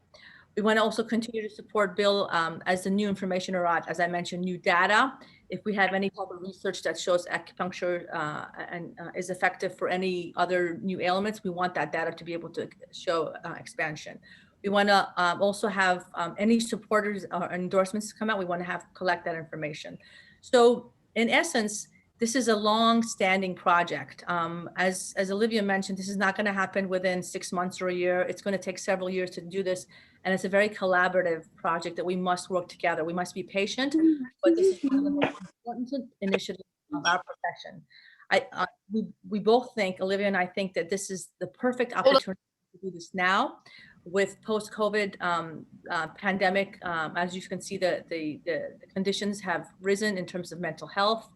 We want to also continue to support Bill as the new information arrives, as I mentioned, new data. If we have any type of research that shows acupuncture is effective for any other new ailments, we want that data to be able to show expansion. We want to also have any supporters or endorsements come out, we want to collect that information. So in essence, this is a long-standing project. As Olivia mentioned, this is not going to happen within 6 months or a year. It's going to take several years to do this. And it's a very collaborative project that we must work together. We must be patient, but this is one of the most important initiatives of our profession. We both think, Olivia and I think that this is the perfect opportunity to do this now with post-COVID pandemic. As you can see, the conditions have risen in terms of mental health.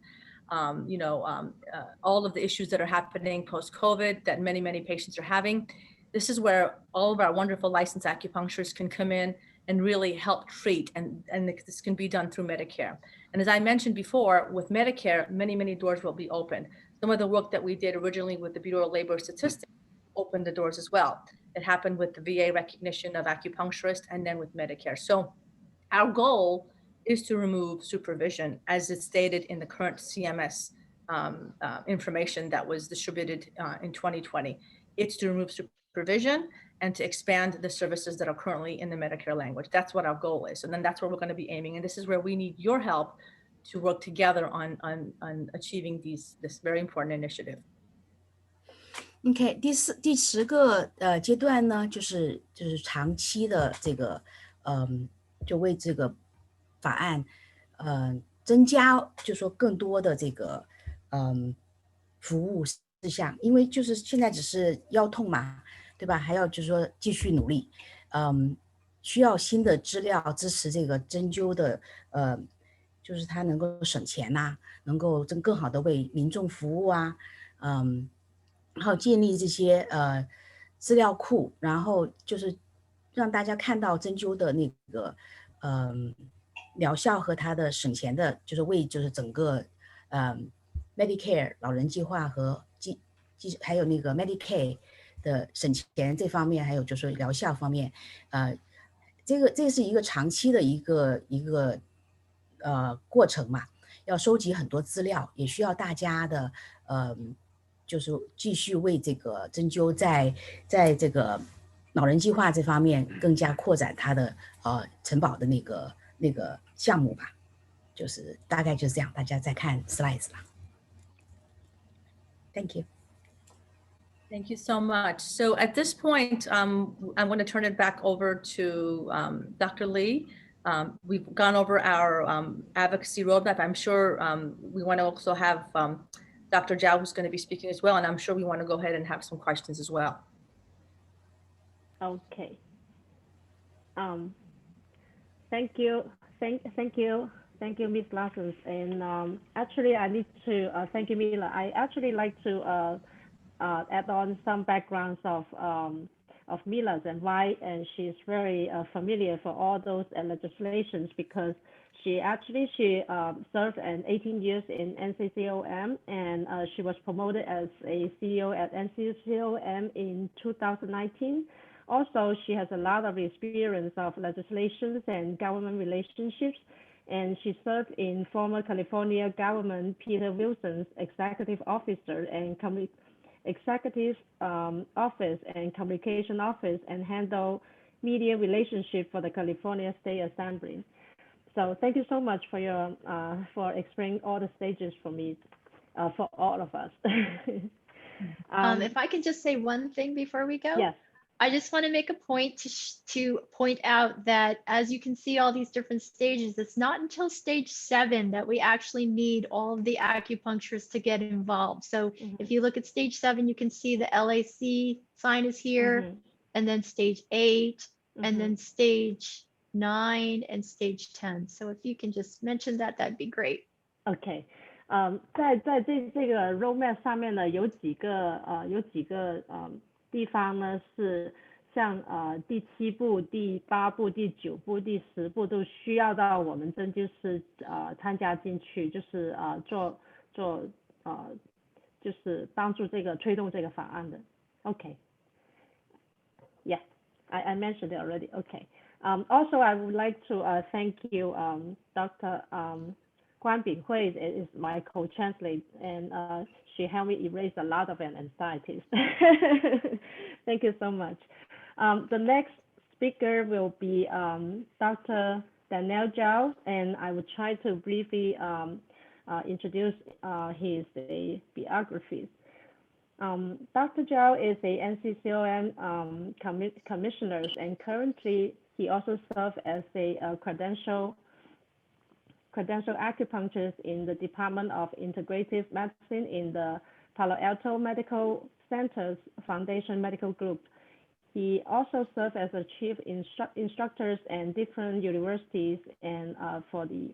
All of the issues that are happening post-COVID that many, many patients are having. This is where all of our wonderful licensed acupuncturists can come in and really help treat, and this can be done through Medicare. And as I mentioned before, with Medicare, many, many doors will be open. Some of the work that we did originally with the Bureau of Labor Statistics opened the doors as well. It happened with the VA recognition of acupuncturists and then with Medicare. So our goal is to remove supervision as it's stated in the current CMS information that was distributed in 2020. It's to remove supervision and to expand the services that are currently in the Medicare language. That's what our goal is. And then that's where we're going to be aiming. And this is where we need your help to work together on achieving this very important initiative. OK， 第10个阶段呢，就是长期的这个就为这个法案增加，就说更多的这个服务事项，因为就是现在只是腰痛嘛，对吧？还要就是说继续努力，需要新的资料支持这个针灸的就是它能够省钱呐，能够更好的为民众服务啊，然后建立这些资料库，然后就是让大家看到针灸的那个疗效和它的省钱的，就是为就是整个Medicare 老人计划和还有那个 Meadicare 的省钱这方面，还有就是疗效方面，这是一个长期的一个过程嘛，要收集很多资料，也需要大家的就是继续为这个针灸在这个老人计划这方面更加扩展它的承保的那个项目吧，就是大概就是这样，大家再看 slides 吧。Thank you. Thank you so much. So at this point, I'm going to turn it back over to Dr. Lee. We've gone over our advocacy roadmap. I'm sure we want to also have Dr. Zhao, who's going to be speaking as well. And I'm sure we want to go ahead and have some questions as well. Okay. Thank you. Thank you, Ms. Larson. And actually, I need to thank you, Mila. I actually like to add on some backgrounds of Mila's and why, and she's very familiar for all those legislations because she served 18 years in Nccaom, and she was promoted as a CEO at Nccaom in 2019. Also, she has a lot of experience of legislations and government relationships, and she served in former California government Peter Wilson's executive officer and executive office and communication office, and handle media relationship for the California State Assembly. So thank you so much for your for explaining all the stages for me, for all of us. If I can just say one thing before we go. Yes. I just want to make a point to point out that as you can see all these different stages, it's not until stage 7 that we actually need all of the acupuncturists to get involved. So if you look at stage 7, you can see the LAC sign is here, and then stage 8, and then stage 9 and stage 10. So if you can just mention that, that'd be great. Okay. 在这个 roadmap 上面呢，有几个地方呢是像第7步、第8步、第9步、第10步都需要到我们针灸师参加进去，就是就是帮助推动这个法案的。Okay. Yeah, I mentioned it already. Okay. Also, I would like to thank you, Dr. Guan Binghui is my co-translate, and she helped me erase a lot of anxieties. Thank you so much. The next speaker will be Dr. Daniel Zhao, and I will try to briefly introduce his biography. Dr. Zhao is a Nccaom commissioner, and currently he also serves as a credential acupuncturist in the Department of Integrative Medicine in the Palo Alto Medical Center's Foundation Medical Group. He also served as a chief instructor in different universities and for the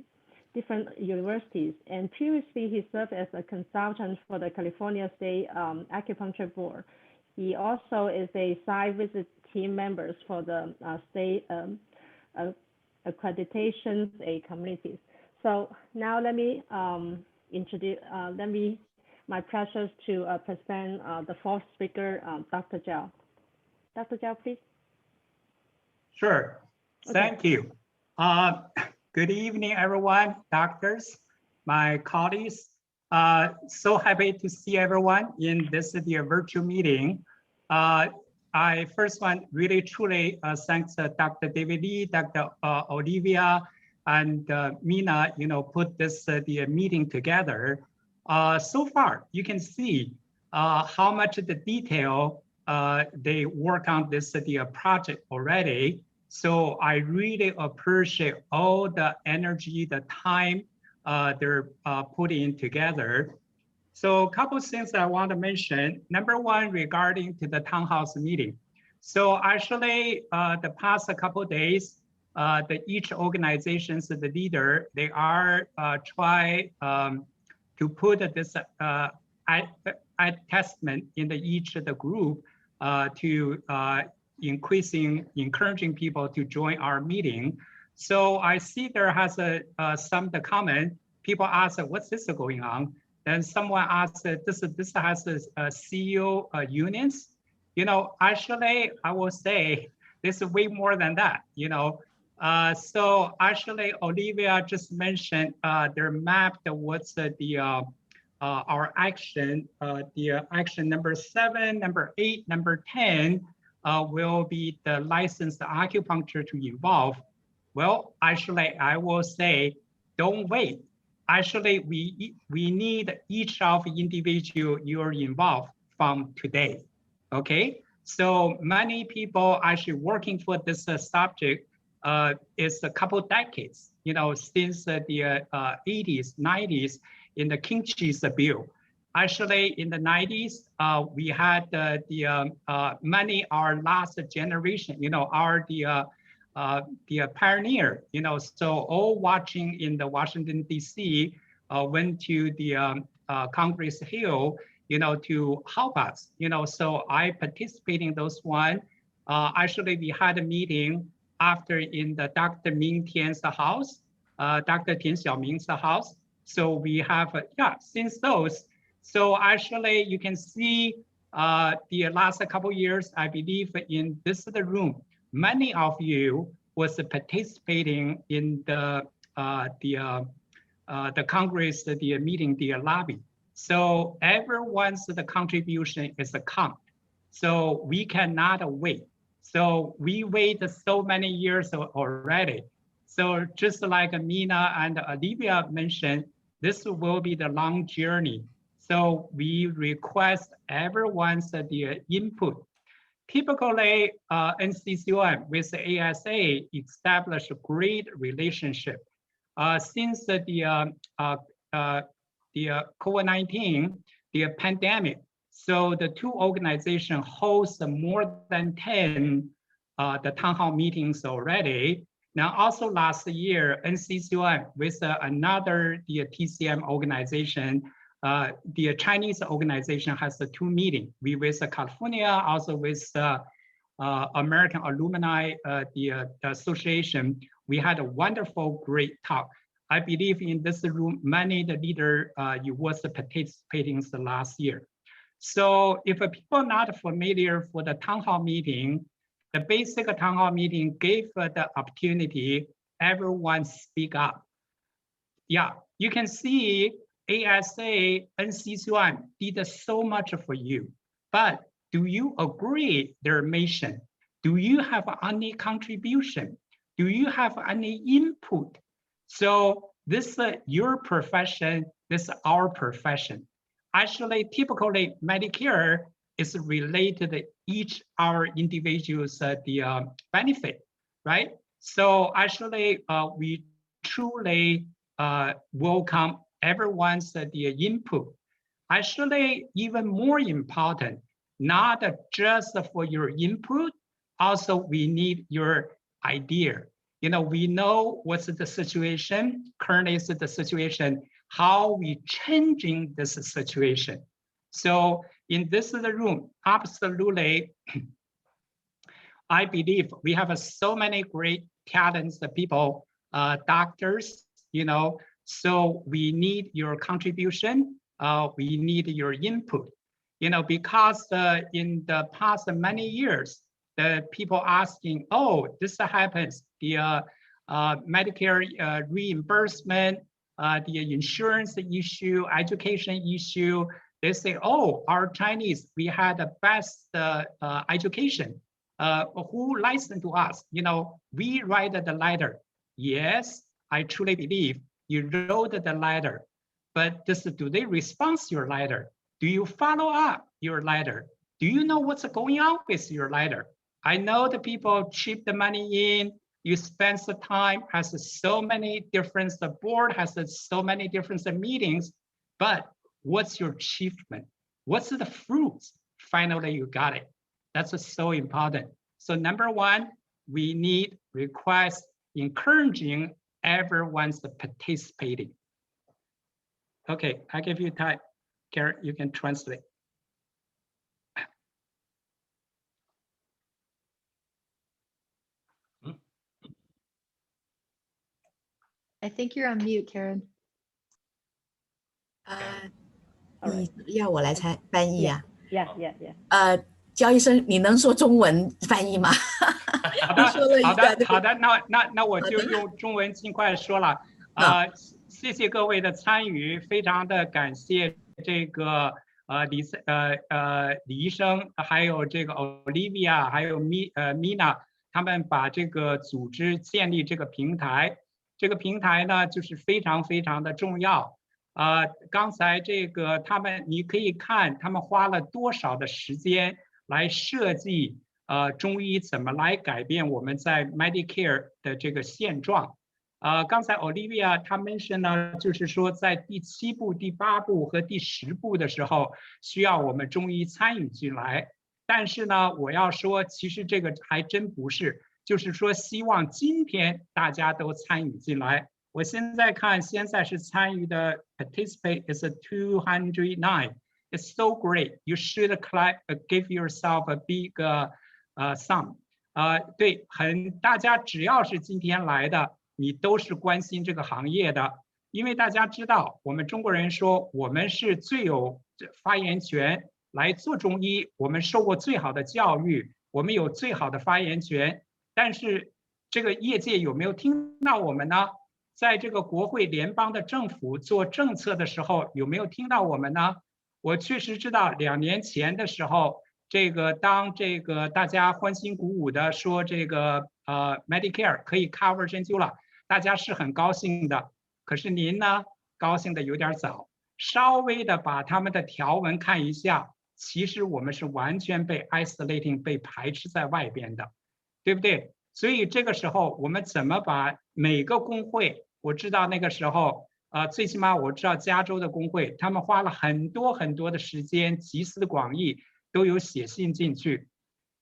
different universities. And previously, he served as a consultant for the California State Acupuncture Board. He also is a site visit team member for the state accreditations committees. So now let me introduce, my pleasure to present the fourth speaker, Dr. Zhao. Dr. Zhao, please. Sure, thank you. Good evening, everyone, doctors, my colleagues. So happy to see everyone in this virtual meeting. I first want really truly thanks Dr. David Lee, Dr. Olivia, and Mina, put this the meeting together. So far, you can see how much the detail they work on this project already. So I really appreciate all the energy, the time they're putting together. So a couple of things I want to mention. Number one, regarding to the townhouse meeting. So actually, the past couple of days, each organization's the leader, they are try to put this attachment in each of the group to encouraging people to join our meeting. So I see there has some the comment. People ask, what's this going on? Then someone asked, this has a CEO unions. Actually, I will say this is way more than that. So actually, Olivia just mentioned they're mapped what's our action. The action number 7, number 8, number 10 will be the licensed acupuncture to involve. Well, actually, I will say, don't wait. Actually, we need each of individual you're involved from today. Okay, so many people actually working for this subject is a couple decades, since the 80s, 90s in the Nccaom bill. Actually, in the 90s, we had many our last generation, are the pioneer, so all watching in the Washington, D.C., went to the Congress Hill, to help us, so I participated in those one. Actually, we had a meeting after in the Dr. Ming Tian's house, Dr. Tian Xiaoming's house. So we have, since those. So actually, you can see the last couple of years, I believe in this room, many of you was participating in the Congress, the meeting, the lobby. So everyone's the contribution is a count. So we cannot wait. So we waited so many years already. So just like Mina and Olivia mentioned, this will be the long journey. So we request everyone's the input. Typically, Nccaom with the ASA established a great relationship. Since the COVID-19, the pandemic, so the two organizations host more than 10 the town hall meetings already. Now also last year, Nccaom with another the TCM organization, the Chinese organization has the two meetings. We with California, also with American Alumni the Association. We had a wonderful, great talk. I believe in this room, many the leader you was participating the last year. So if people not familiar for the town hall meeting, the basic town hall meeting gave the opportunity everyone speak up. Yeah, you can see ASA, Nccaom did so much for you, but do you agree their mission? Do you have any contribution? Do you have any input? So this your profession, this our profession. Actually, typically Meadicare is related to each our individual's the benefit, right? So actually, we truly welcome everyone's the input. Actually, even more important, not just for your input, also we need your idea. We know what's the situation, currently is the situation, how we changing this situation. So in this room, absolutely, I believe we have so many great talents, people, doctors, so we need your contribution, we need your input, because in the past many years, the people asking, oh, this happens, the Medicare reimbursement, the insurance issue, education issue, they say, oh, our Chinese, we had the best education. Who listened to us? We write the letter. Yes, I truly believe you wrote the letter, but do they respond to your letter? Do you follow up your letter? Do you know what's going on with your letter? I know the people chip the money in, you spend the time, has so many different, the board has so many different meetings, but what's your achievement? What's the fruits? Finally, you got it. That's so important. So number one, we need request encouraging everyone's participating. Okay, I give you time. Karen, you can translate. I think you're on mute, Karen. 你要我来翻译啊 ？Yeah. 焦医生，你能说中文翻译吗？好的，那我就用中文尽快说了。谢谢各位的参与，非常的感谢这个李医生，还有这个 Olivia， 还有Mina， 他们把这个组织建立这个平台。这个平台呢，就是非常非常的重要。刚才这个你可以看他们花了多少的时间，来设计中医怎么来改变我们在 Meadicare 的这个现状。刚才 Olivia 她 mention 呢，就是说在第7步、第8步和第10步的时候，需要我们中医参与进来。但是呢，我要说，其实这个还真不是，就是说希望今天大家都参与进来。我现在看，现在是参与的 participate is 209. It's so great. You should give yourself a big sum. 对，大家只要是今天来的，你都是关心这个行业的，因为大家知道，我们中国人说我们是最有发言权来做中医，我们受过最好的教育，我们有最好的发言权。但是这个业界有没有听到我们呢？在这个国会联邦的政府做政策的时候，有没有听到我们呢？我确实知道2年前的时候，当大家欢欣鼓舞的说Medicare 可以 cover 针灸了，大家是很高兴的。可是您呢，高兴的有点早，稍微的把他们的条文看一下，其实我们是完全被 isolating 被排斥在外边的，对不对？所以这个时候我们怎么把每个工会，我知道那个时候最起码我知道加州的工会，他们花了很多的时间，集思广益，都有写信进去。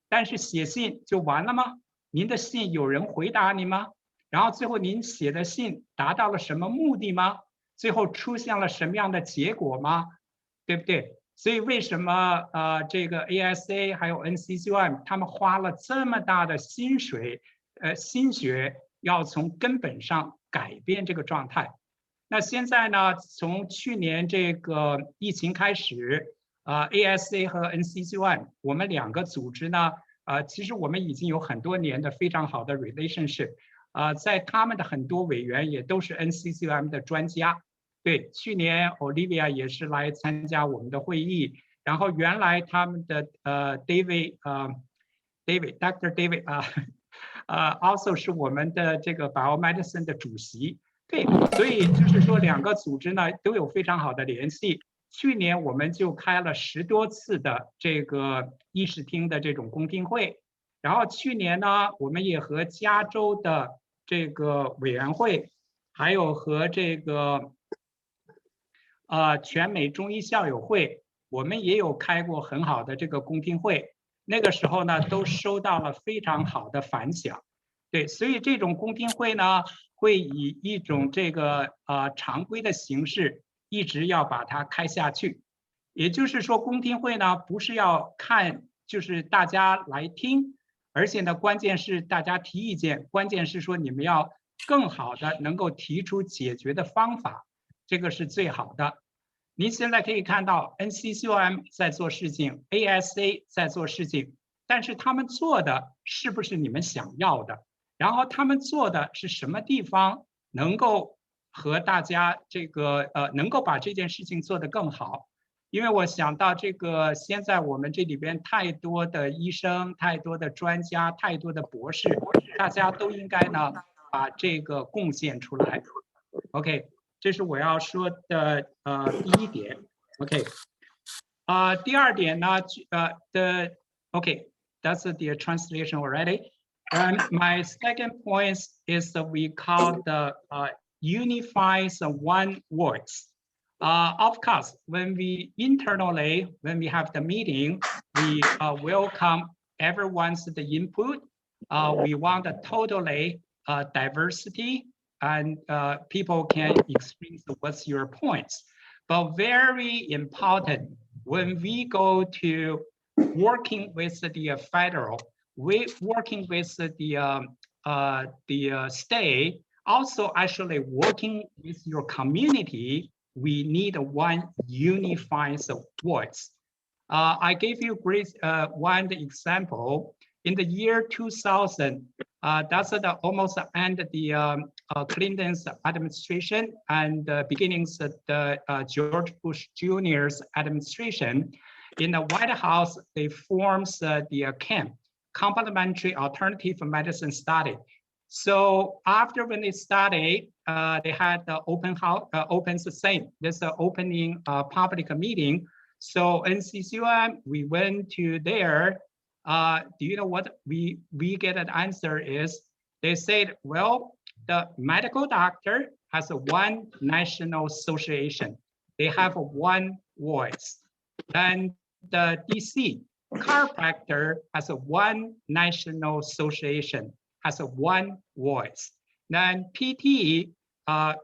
但是写信就完了吗？您的信有人回答你吗？然后最后您写的信达到了什么目的吗？最后出现了什么样的结果吗？对不对？所以为什么这个 ASA 还有 Nccaom 他们花了这么大的心血，要从根本上改变这个状态？那现在呢，从去年这个疫情开始，ASA 和 Nccaom 我们2个组织呢，其实我们已经有很多年的非常好的 relationship， 在他们的很多委员也都是 Nccaom 的专家。对，去年 Olivia 也是来参加我们的会议，然后原来他们的Dr. David also 是我们的这个 biomedicine 的主席。对，所以就是说2个组织呢都有非常好的联系。去年我们就开了10多次的这个议事厅的这种公听会，然后去年呢，我们也和加州的这个委员会，还有和这个全美中医校友会，我们也有开过很好的这个公听会，那个时候呢都收到了非常好的反响。对，所以这种公听会呢，会以一种这个常规的形式，一直要把它开下去。也就是说，公听会呢不是要看，就是大家来听，而且呢，关键是大家提意见，关键是说你们要更好的能够提出解决的方法，这个是最好的。您现在可以看到 Nccaom 在做事情 ，ASA 在做事情，但是他们做的是不是你们想要的？然后他们做的是什么地方能够和大家这个能够把这件事情做得更好？因为我想到这个现在我们这里边太多的医生、太多的专家、太多的博士，大家都应该呢把这个贡献出来。OK， 这是我要说的第1点。OK， 第2点呢OK，that's the translation already. My second point is that we call the unifies one words. Of course, when we have the meeting, we welcome everyone's input. We want a totally diversity, and people can express what's your points. But very important, when we go to working with the federal, working with the state, also actually working with your community, we need one unified voice. I gave you one example. In the year 2000, that's at almost the end of the Clinton's administration and the beginnings of the George Bush Jr.'s administration. In the White House, they formed the Nccaom, Complementary Alternative Medicine Study. So after when they started, they had the open house, open the same. There's an opening public meeting. So NCCOM, we went to there. Do you know what we get an answer is? They said, well, the medical doctor has a one national association. They have a one voice. Then the DC chiropractor has a one national association, has a one voice. Then PT,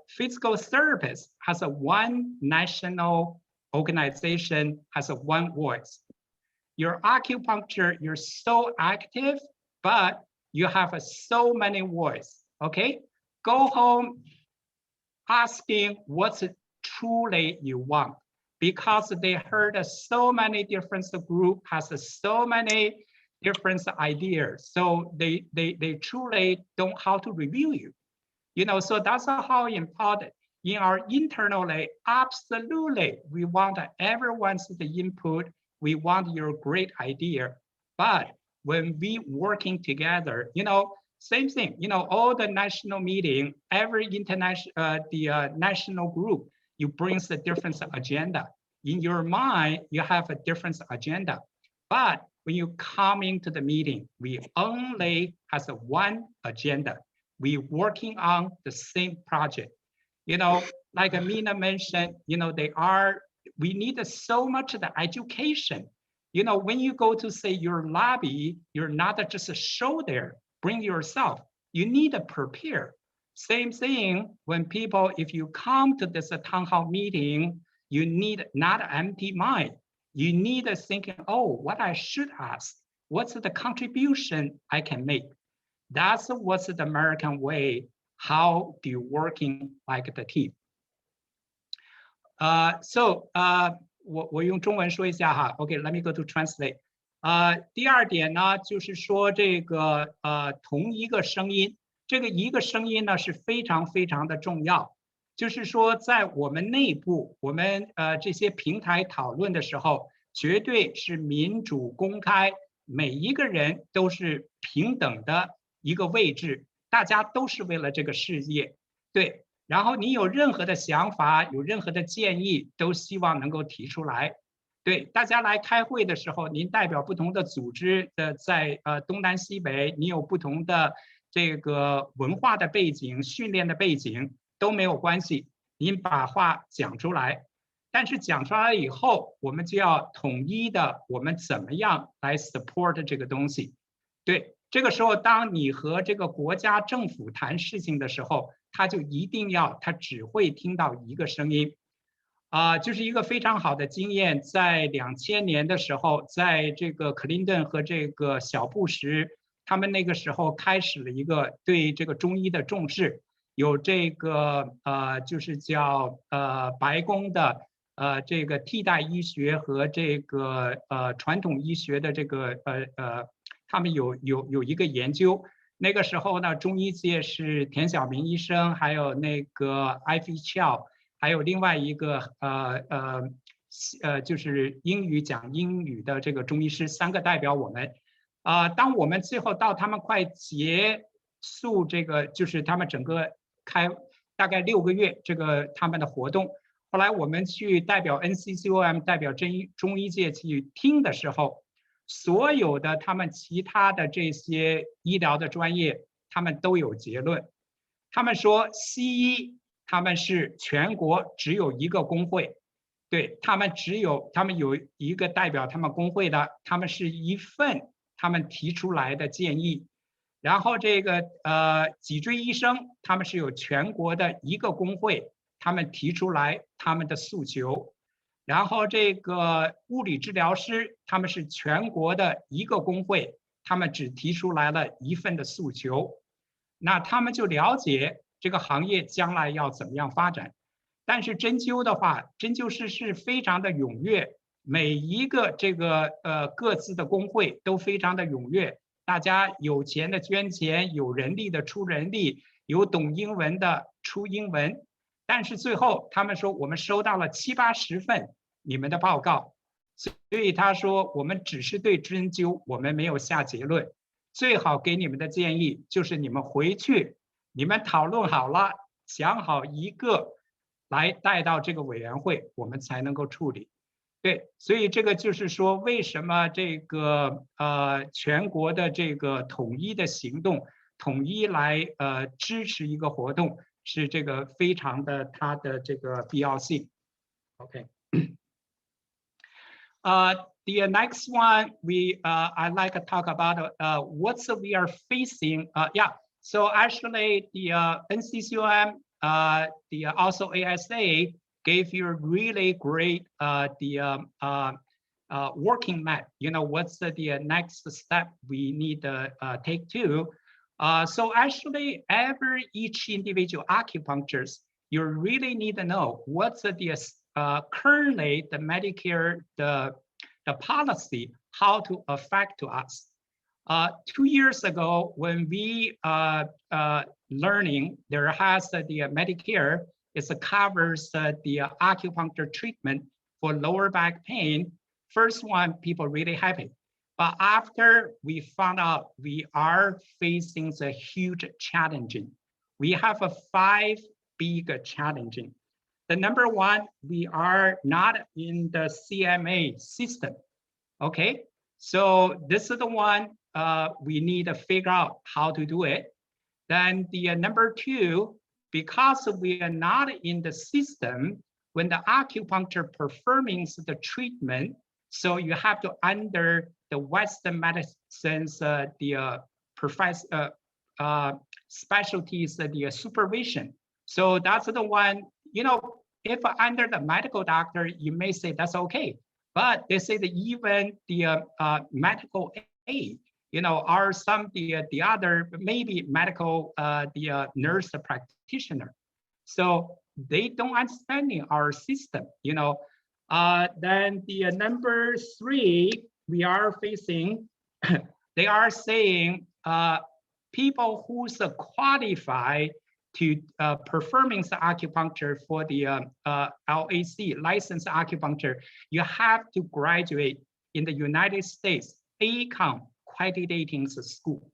physical therapist, has a one national organization, has a one voice. Your acupuncture, you're so active, but you have so many voices, okay? Go home asking what's truly you want, because they heard so many different group has so many different ideas. So they truly don't know how to review you. You know, so that's how important. In our internally, absolutely, we want everyone's input. We want your great idea. But when we working together, you know, same thing, you know, all the national meeting, every international, national group, you brings a different agenda. In your mind, you have a different agenda. But when you come into the meeting, we only has a one agenda. We working on the same project. You know, like Amina mentioned, you know, we need so much of the education. You know, when you go to say your lobby, you're not just a show there, bring yourself. You need to prepare. Same thing when people, if you come to this town hall meeting, you need not an empty mind. You need to think, oh, what I should ask, what's the contribution I can make? That's what's the American way. How do you working like the team? So 我用中文说一下哈 ，OK, let me go to translate. 第二点呢，就是说这个同一个声音，这个一个声音呢是非常非常的重要。就是说在我们内部，我们这些平台讨论的时候，绝对是民主公开，每一个人都是平等的一个位置，大家都是为了这个事业，对。然后你有任何的想法，有任何的建议，都希望能够提出来。对，大家来开会的时候，您代表不同的组织的，在东南西北，你有不同的这个文化的背景、训练的背景都没有关系，您把话讲出来。但是讲出来以后，我们就要统一的，我们怎么样来 support 这个东西？对，这个时候，当你和这个国家政府谈事情的时候，他就一定要，他只会听到一个声音，就是一个非常好的经验。在2000年的时候，在这个克林顿和这个小布什，他们那个时候开始了一个对这个中医的重视，有这个就是叫白宫的这个替代医学和这个传统医学的这个他们有一个研究。那个时候呢，中医界是田晓明医生，还有那个艾菲乔，还有另外一个就是讲英语的这个中医师，三个代表我们。当我们最后到他们快结束这个，就是他们整个开大概6个月这个他们的活动，后来我们去代表 Nccaom 代表中医界去听的时候。所有的他们其他的这些医疗的专业，他们都有结论。他们说西医他们是全国只有一个工会，对，他们有一个代表他们工会的，他们是一份他们提出来的建议。然后这个脊椎医生他们是有全国的一个工会，他们提出来他们的诉求。然后这个物理治疗师，他们是全国的一个工会，他们只提出来了一份的诉求，那他们就了解这个行业将来要怎么样发展。但是针灸的话，针灸师是非常的踊跃，每一个这个各自的工会都非常的踊跃，大家有钱的捐钱，有人力的出人力，有懂英文的出英文。但是最后他们说，我们收到了70、80份你们的报告，所以他说我们只是对针灸，我们没有下结论。最好给你们的建议就是你们回去，你们讨论好了，想好一个来带到这个委员会，我们才能够处理。对，所以这个就是说，为什么这个全国的这个统一的行动，统一来支持一个活动，是这个非常的它的这个必要性。OK。The next one I like to talk about what we are facing. Yeah. So actually the Nccaom, the also ASA gave you a really great working map. You know, what's the next step we need to take to. So actually each individual acupuncturist, you really need to know what's the currently the Medicare, the policy, how to affect to us. 2 years ago, when we learning, there has the Medicare, it covers the acupuncture treatment for lower back pain. First one, people really happy. But after we found out we are facing a huge challenging. We have 5 big challenging. The number one, we are not in the CMA system. Okay, so this is the one we need to figure out how to do it. Then the number 2, because we are not in the system, when the acupuncture performing the treatment, so you have to under the Western medicine's specialties, the supervision. So that's the one, you know, if under the medical doctor, you may say that's okay. But they say that even the medical aid, you know, are some the other maybe medical the nurse practitioner. So they don't understand our system, you know. Then the number 3 we are facing, they are saying people who's qualified to performing the acupuncture for the LAC, licensed acupuncture, you have to graduate in the United States Nccaom accrediting school.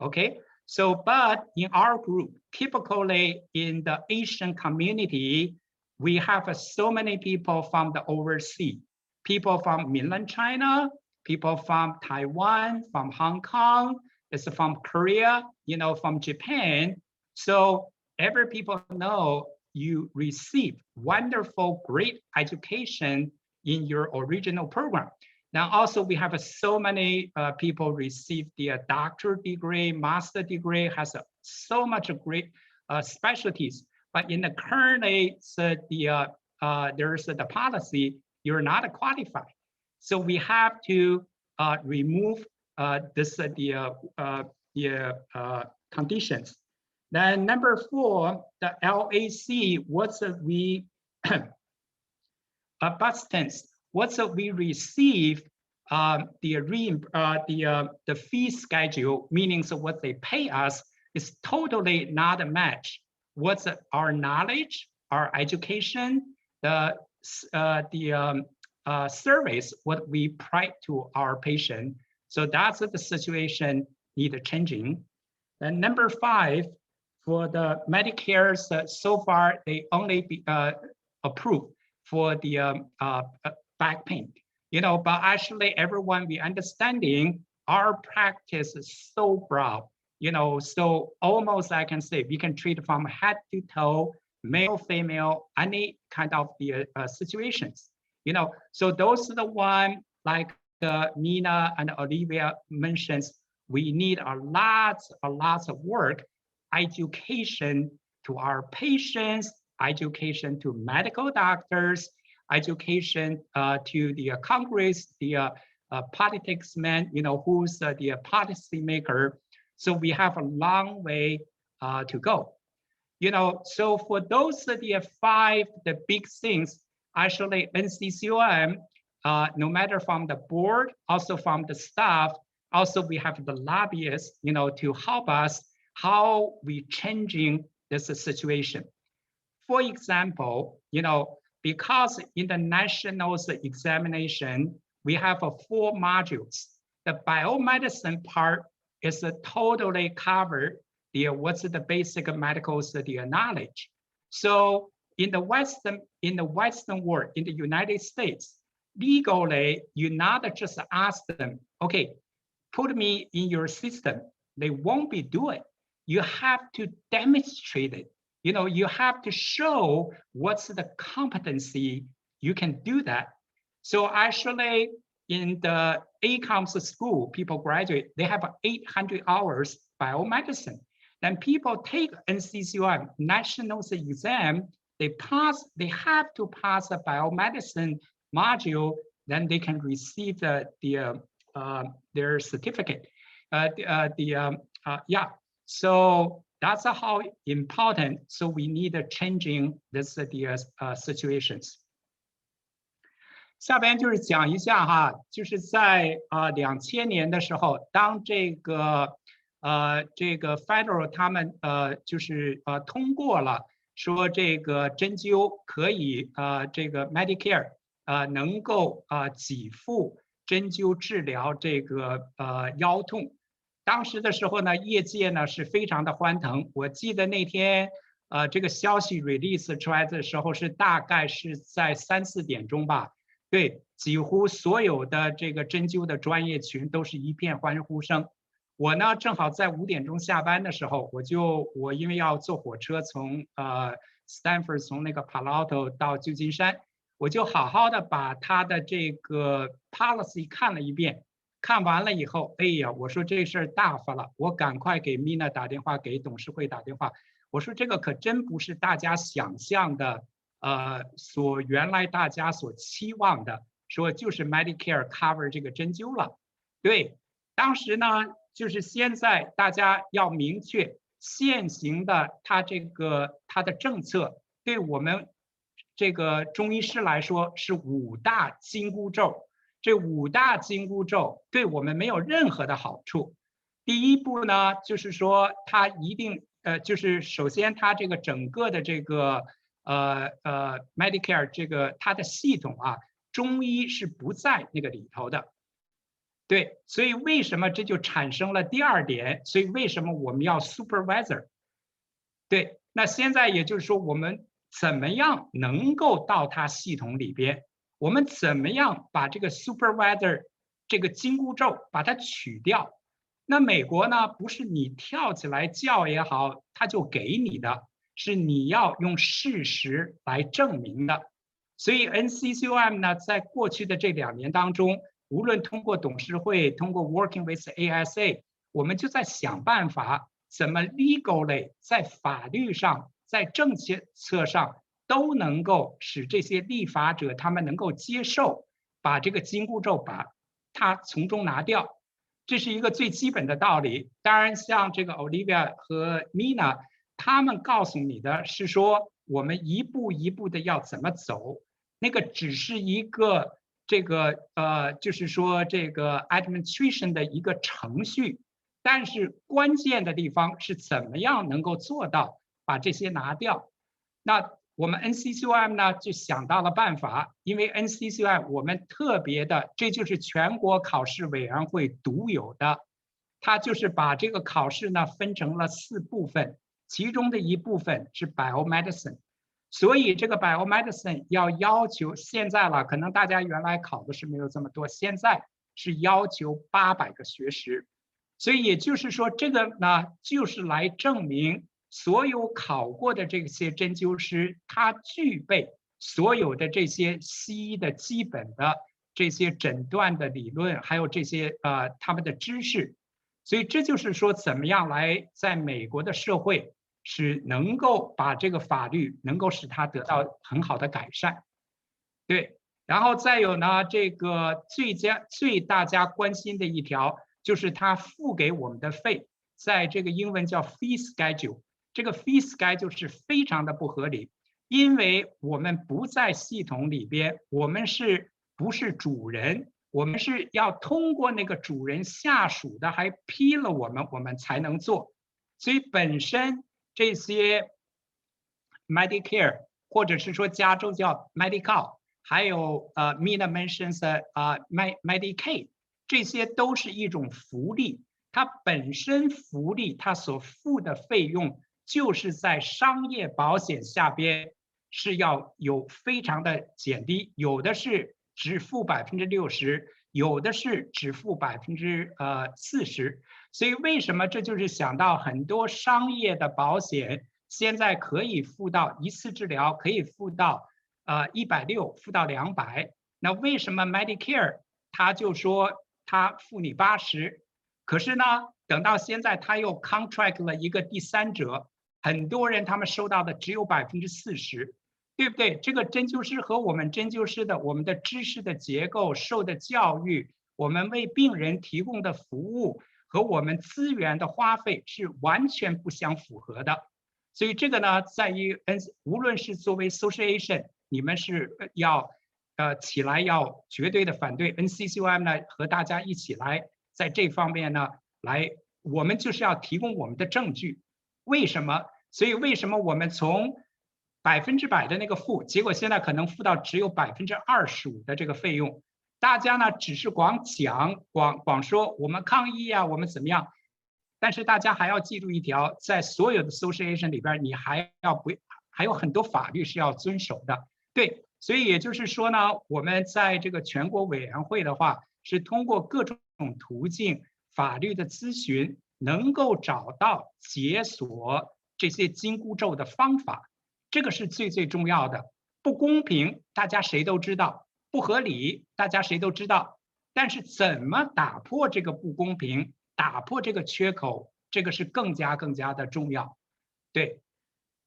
Okay, so but in our group, typically in the Asian community, we have so many people from the overseas, people from mainland China, people from Taiwan, from Hong Kong, it's from Korea, you know, from Japan. So every people know you receive wonderful, great education in your original program. Now also we have so many people receive the doctor degree, master degree, has so much great specialties. But in the currently there's the policy, you're not qualified. So we have to remove this conditions. Then number 4, the LAC, what's we abundance, what's we receive the fee schedule, meaning so what they pay us is totally not a match. What's our knowledge, our education, the service, what we provide to our patient. So that's the situation need changing. And number 5, for the Medicare, so far they only be approved for the back pain. You know, but actually everyone we understanding our practice is so broad. You know, so almost I can say we can treat from head to toe, male, female, any kind of the situations. You know, so those are the one like Nina and Olivia mentions. We need a lot of work, education to our patients, education to medical doctors, education to the Congress, the politics man, you know, who's the policy maker. So we have a long way to go. You know, so for those are the 5 the big things, actually Nccaom, no matter from the board, also from the staff, also we have the lobbyists, you know, to help us how we changing this situation. For example, you know, because in the national examination, we have 4 modules. The biomedicine part is totally covered what's the basic medical knowledge. So in the Western world, in the United States, legally, you not just ask them, okay, put me in your system. They won't be doing. You have to demonstrate it. You have to show what's the competency you can do that. So actually, in the Nccaom school, people graduate, they have 800 hours biomedicine. Then people take Nccaom nationals exam, they have to pass a biomedicine module, then they can receive their certificate. So that's how important. So we need changing this situations. 下边就是讲一下哈，就是在2000年的时候，当这个 Federal 他们就是通过了说这个针灸可以这个 Meadicare 能够给付针灸治疗这个腰痛。当时的时候呢，业界呢是非常的欢腾。我记得那天这个消息 release 出来的时候是大概是在3、4点钟吧。对，几乎所有的这个针灸的专业群都是一片欢呼声。我呢正好在5点钟下班的时候，我因为要坐火车从Stanford 从那个 Palo Alto 到旧金山，我就好好的把他的这个 policy 看了一遍。看完了以后，哎呀，我说这事儿大发了，我赶快给 Mina 打电话，给董事会打电话。我说这个可真不是大家想象的，原来大家所期望的，说就是 Medicare cover 这个针灸了。对，当时呢，就是现在大家要明确现行的它的政策，对我们这个中医师来说是5大紧箍咒。这5大紧箍咒对我们没有任何的好处。第一步呢，就是说它一定就是首先它这个整个的这个Medicare 这个它的系统啊，中医是不在那个里头的。对，所以为什么这就产生了第2点？所以为什么我们要 supervisor？ 对，那现在也就是说我们怎么样能够到它系统里边？我们怎么样把这个 supervisor 这个紧箍咒把它取掉？那美国呢，不是你跳起来叫也好，他就给你的，是你要用事实来证明的。所以 Nccaom 呢，在过去的这2年当中，无论通过董事会，通过 working with ASA， 我们就在想办法，怎么 legally 在法律上，在政策上。都能够使这些立法者他们能够接受，把这个紧箍咒把它从中拿掉，这是一个最基本的道理。当然，像这个 Olivia 和 Mina， 他们告诉你的是说，我们一步一步的要怎么走，那个只是一个这个就是说这个 administration 的一个程序，但是关键的地方是怎么样能够做到把这些拿掉。那我们 Nccaom 呢就想到了办法，因为 Nccaom 我们特别的，这就是全国考试委员会独有的，它就是把这个考试呢分成了4部分，其中的一部分是 biomedicine， 所以这个 biomedicine 要求现在了，可能大家原来考的是没有这么多，现在是要求800个学时，所以也就是说这个呢就是来证明。所有考过的这些针灸师，他具备所有的这些西医的基本的这些诊断的理论，还有这些他们的知识，所以这就是说怎么样来在美国的社会是能够把这个法律能够使它得到很好的改善。对，然后再有呢，这个最大家关心的一条就是他付给我们的费，在这个英文叫 fee schedule。这个 fee schedule 是非常的不合理，因为我们不在系统里边，我们不是主人，我们是要通过那个主人下属的还批了我们才能做。所以本身这些 Medicare 或者是说加州叫 Meadicare， 还有Mina mentions Meadicare， 这些都是一种福利，它本身福利它所付的费用。就是在商业保险下边是要有非常的减低，有的是只付60%，有的是只付40%。所以为什么这就是想到很多商业的保险现在可以付到一次治疗可以付到160，付到200。那为什么 Medicare 他就说他付你80？可是呢，等到现在他又 contract 了一个第三者，很多人他们收到的只有40%，对不对？这个针灸师和我们针灸师的我们的知识的结构、受的教育，我们为病人提供的服务和我们资源的花费是完全不相符合的。所以这个呢，在于无论是作为 association， 你们是要起来要绝对的反对 ，Nccaom 呢和大家一起来。在这方面呢，我们就是要提供我们的证据。为什么？所以为什么我们从100%的那个付，结果现在可能付到只有25%的这个费用？大家呢只是光讲，光说我们抗议啊，我们怎么样？但是大家还要记住一条，在所有的 association 里边，你还有很多法律是要遵守的。对，所以也就是说呢，我们在这个全国委员会的话，是通过各种途径法律的咨询，能够找到解锁这些紧箍咒的方法，这个是最重要的。不公平，大家谁都知道；不合理，大家谁都知道。但是怎么打破这个不公平，打破这个缺口，这个是更加的重要。对，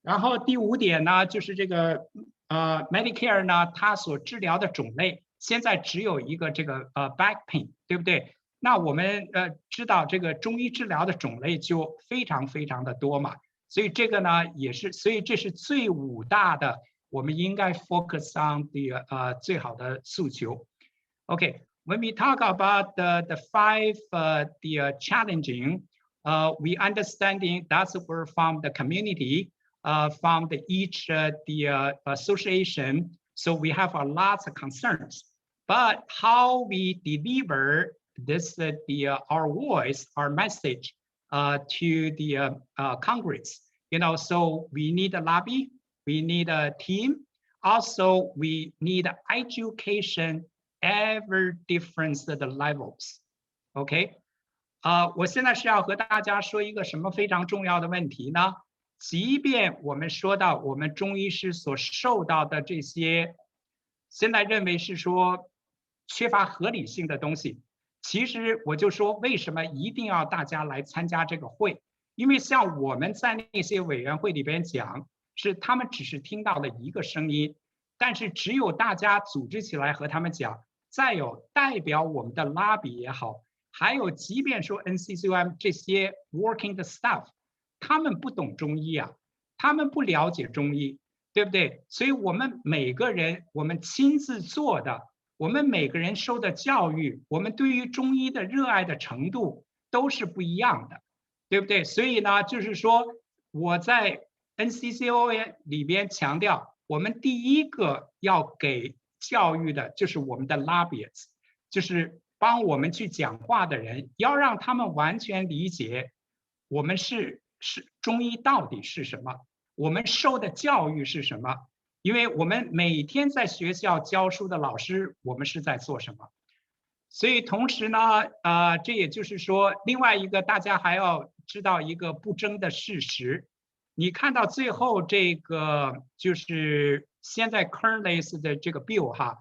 然后第5点呢，就是这个Medicare 呢，它所治疗的种类。现在只有一个这个back pain， 对不对？那我们知道这个中医治疗的种类就非常的多嘛，所以这个呢也是，所以这是最5大的，我们应该 focus on 的最好的诉求。Okay, when we talk about the 5 the challenging, we understanding that's where from the community, from the each the association. So we have a lot of concerns, but how we deliver this, our voice, our message to the Congress, so we need a lobby, we need a team, also we need education, every different the levels, okay? 我现在是要和大家说一个什么非常重要的问题呢？即便我们说到我们中医师所受到的这些，现在认为是说缺乏合理性的东西，其实我就说为什么一定要大家来参加这个会？因为像我们在那些委员会里边讲，是他们只是听到了一个声音，但是只有大家组织起来和他们讲，再有代表我们的拉比也好，还有即便说 Nccaom 这些 working 的 staff。他们不懂中医啊，他们不了解中医，对不对？所以我们每个人，我们亲自做的，我们每个人受的教育，我们对于中医的热爱的程度都是不一样的，对不对？所以呢，就是说我在 Nccaom 里边强调，我们第一个要给教育的就是我们的 lobbyists， 就是帮我们去讲话的人，要让他们完全理解我们是中医到底是什么，我们受的教育是什么，因为我们每天在学校教书的老师，我们是在做什么。所以同时呢，这也就是说，另外一个大家还要知道一个不争的事实，你看到最后这个就是现在 currently 的这个 bill 哈，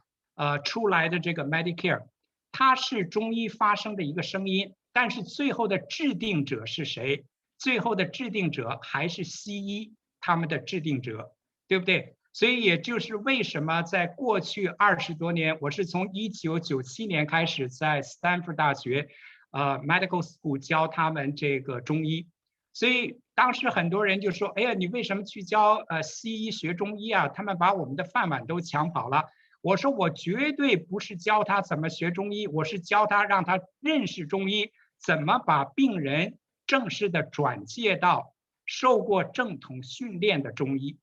出来的这个 Meadicare， 它是中医发声的一个声音，但是最后的制定者是谁？最后的制定者还是西医，他们的制定者，对不对？所以也就是为什么在过去20多年，我是从1997年开始在斯坦福大学medical school 教他们这个中医，所以当时很多人就说：“哎呀，你为什么去教西医学中医啊？他们把我们的饭碗都抢跑了。”我说我绝对不是教他怎么学中医，我是教他让他认识中医，怎么把病人正式的转介到受过正统训练的中医。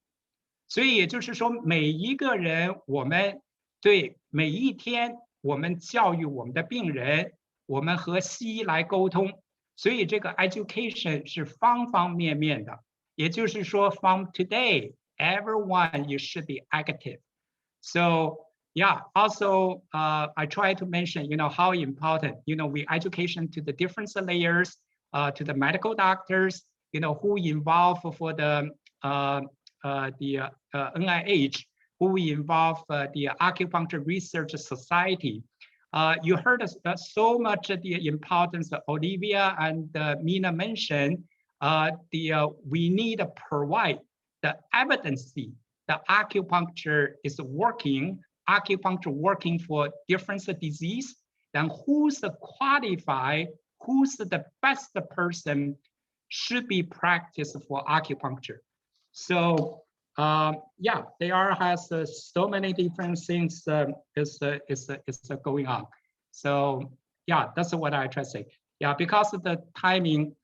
所以也就是说，每一个人，我们对每一天，我们教育我们的病人，我们和西医来沟通。所以这个 education 是方方面面的。也就是说 ，from today, everyone you should be active. So yeah, also I try to mention, how important, we education to the different layers, to the medical doctors, who involved for the NIH, who we involve the Acupuncture Research Society. You heard so much the importance that Olivia and Mina mentioned. We need to provide the evidence that acupuncture is working, for different disease. Then who's the qualified, who's the best person should be practiced for acupuncture. So yeah, there has so many different things is going on. So yeah, that's what I try to say. Yeah, because of the timing.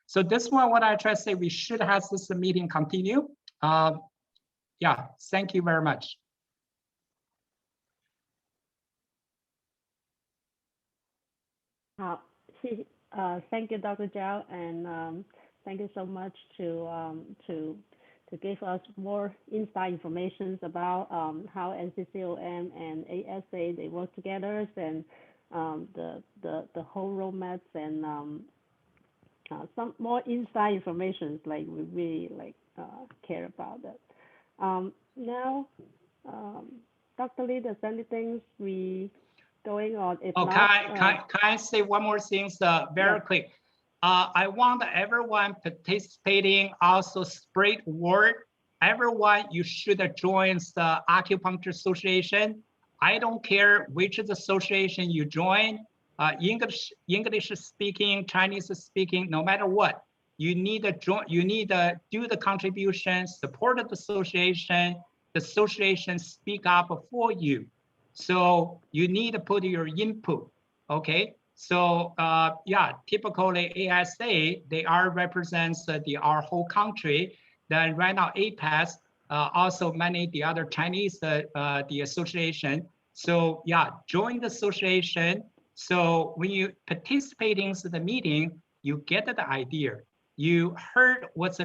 So this one, what I try to say, we should have this meeting continue. Yeah, thank you very much. Thank you, Dr. Zhao, and thank you so much to give us more inside information about how Nccaom and ASA they work together, and the whole roadmaps, and some more inside information like we really care about that. Now, Dr. Lee, there's anything we going on? If not, can I say one more thing very quick? I want everyone participating also spread word. Everyone, you should join the Acupuncture Association. I don't care which association you join, English speaking, Chinese speaking, no matter what. You need to join. You need to do the contribution, support the association. The association speak up for you. So you need to put your input. Okay. So yeah, typically ASA, they represents our whole country. Then right now Aapas, also many the other Chinese the association. So yeah, join the association. So when you participate in the meeting, you get the idea. You heard what's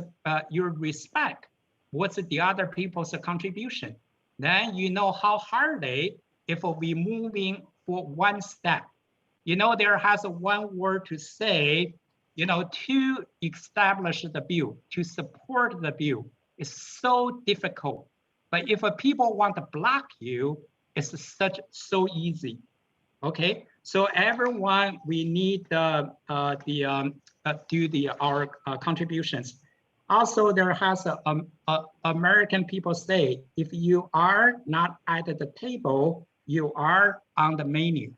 your respect, what's the other people's contribution. Then you know how hard they if we moving for one step. There has one word to say, to establish the bill, to support the bill is so difficult. But if people want to block you, it's so easy. Okay, so everyone, we need do our contributions. Also, there has American people say, if you are not at the table, you are on the menu.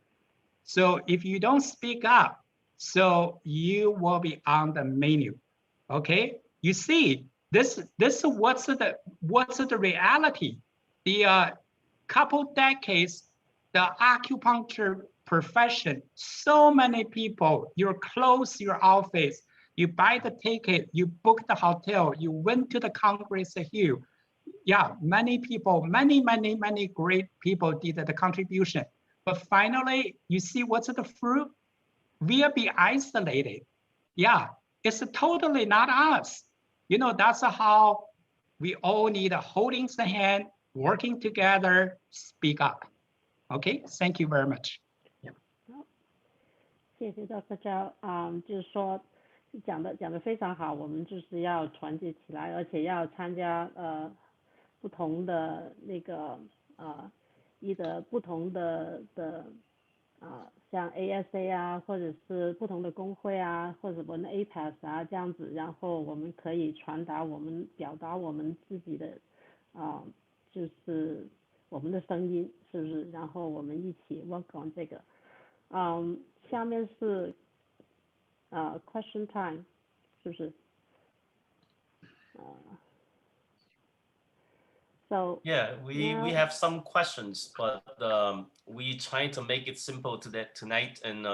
So if you don't speak up, so you will be on the menu. Okay, you see, this what's the reality? The couple decades, the acupuncture profession, so many people, you close your office, you buy the ticket, you book the hotel, you went to the Congress here. Yeah, many people, many great people did the contribution. But finally, you see what's the fruit? We'll be isolated. Yeah, it's totally not us. That's how we all need holding the hand, working together, speak up. Okay, thank you very much. 谢谢Dr. Zhao，就是说讲的非常好，我们就是要团结起来，而且要参加不同的那个不同的像 ASA 啊，或者是不同的工会啊，或者我们 Aapas 啊这样子，然后我们可以表达我们自己的就是我们的声音，是不是？然后我们一起 work on 这个。下面是question time， 是不是？So yeah, we have some questions, but we try to make it simple tonight and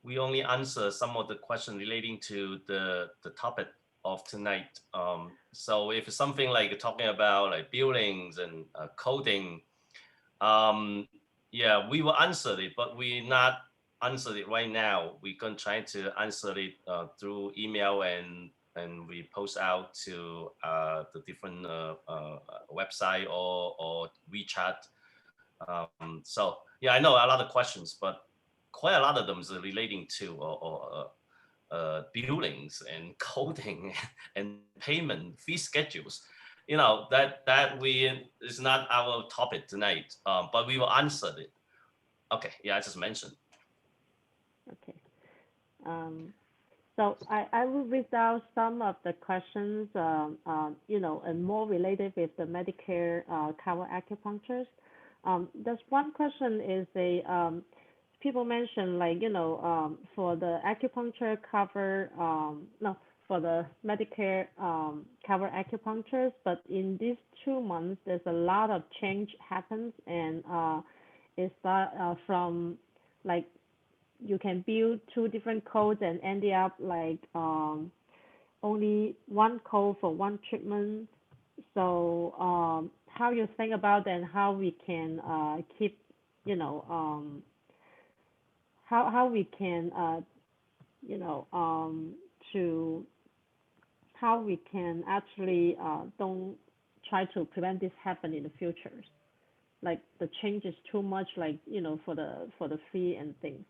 we only answer some of the questions relating to the topic of tonight. So if it's something like talking about like buildings and coding, yeah, we will answer it, but we not answer it right now. We can try to answer it through email and we post out to the different website or WeChat. So yeah, I know a lot of questions, but quite a lot of them is relating to billings and coding and payment fee schedules. You know, that is not our topic tonight, but we will answer it. Okay, yeah, I just mentioned. Okay. So I will read out some of the questions, you know, and more related with the Medicare cover acupunctures. There's one question is people mention, like, you know, for the acupuncture cover, no, for the Medicare cover acupunctures, but in these 2 months, there's a lot of change happens, and it's from like you can build 2 different codes and end up like only 1 code for 1 treatment. So how you think about and how we can keep, you know, how we can, you know, how we can actually don't try to prevent this happen in the future. Like the change is too much, like, you know, for the fee and things.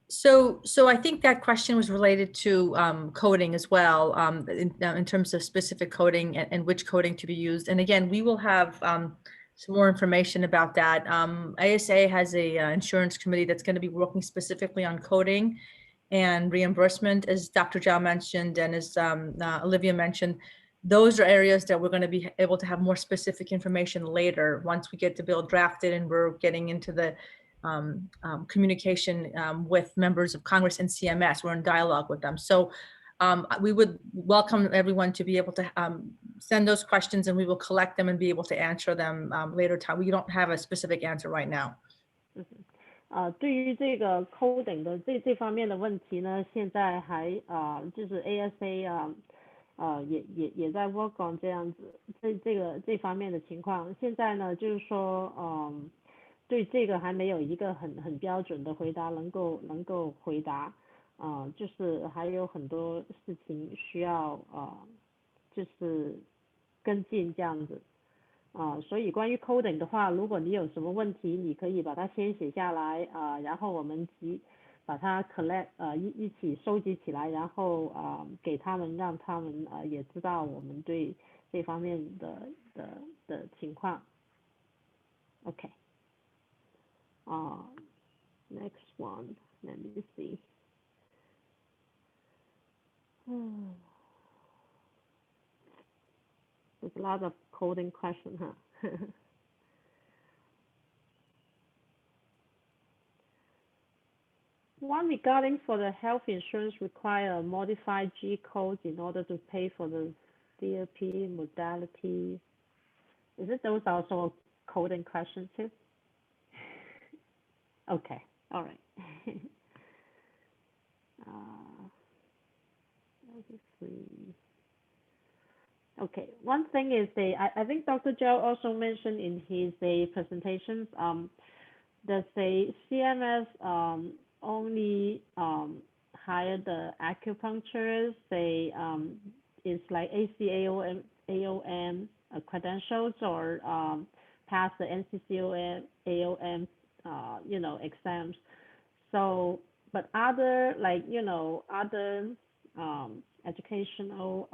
So I think that question was related to coding as well, in terms of specific coding and which coding to be used. And again, we will have some more information about that. ASA has a insurance committee that's going to be working specifically on coding and reimbursement, as Dr. Zhao mentioned, and as Olivia mentioned. Those are areas that we're going to be able to have more specific information later once we get the bill drafted and we're getting into the communication with members of Congress and CMS. We're in dialogue with them. So we would welcome everyone to be able to send those questions, and we will collect them and be able to answer them later time. We don't have a specific answer right now. 对于这个 coding 的这方面的问题呢，现在还就是 ASA 也在 work on 这样子这方面的情况。现在呢，就是说对这个还没有一个很标准的回答能够回答，就是还有很多事情需要就是跟进这样子。所以关于 coding 的话，如果你有什么问题，你可以把它先写下来，然后我们把它 collect 一起收集起来，然后给他们，让他们也知道我们对这方面的情况。Okay. Next one. Let me see. There's a lot of coding questions, huh? One regarding for the health insurance require a modified G code in order to pay for the therapy modality. Is it those also coding questions too? Okay, all right. Let's see. Okay, one thing is I think Dr. Zhao also mentioned in his presentations that CMS only hire the acupuncturists, it's like ACAOM credentials or pass the NCCOM you know, exams. So, but other like, you know, other educational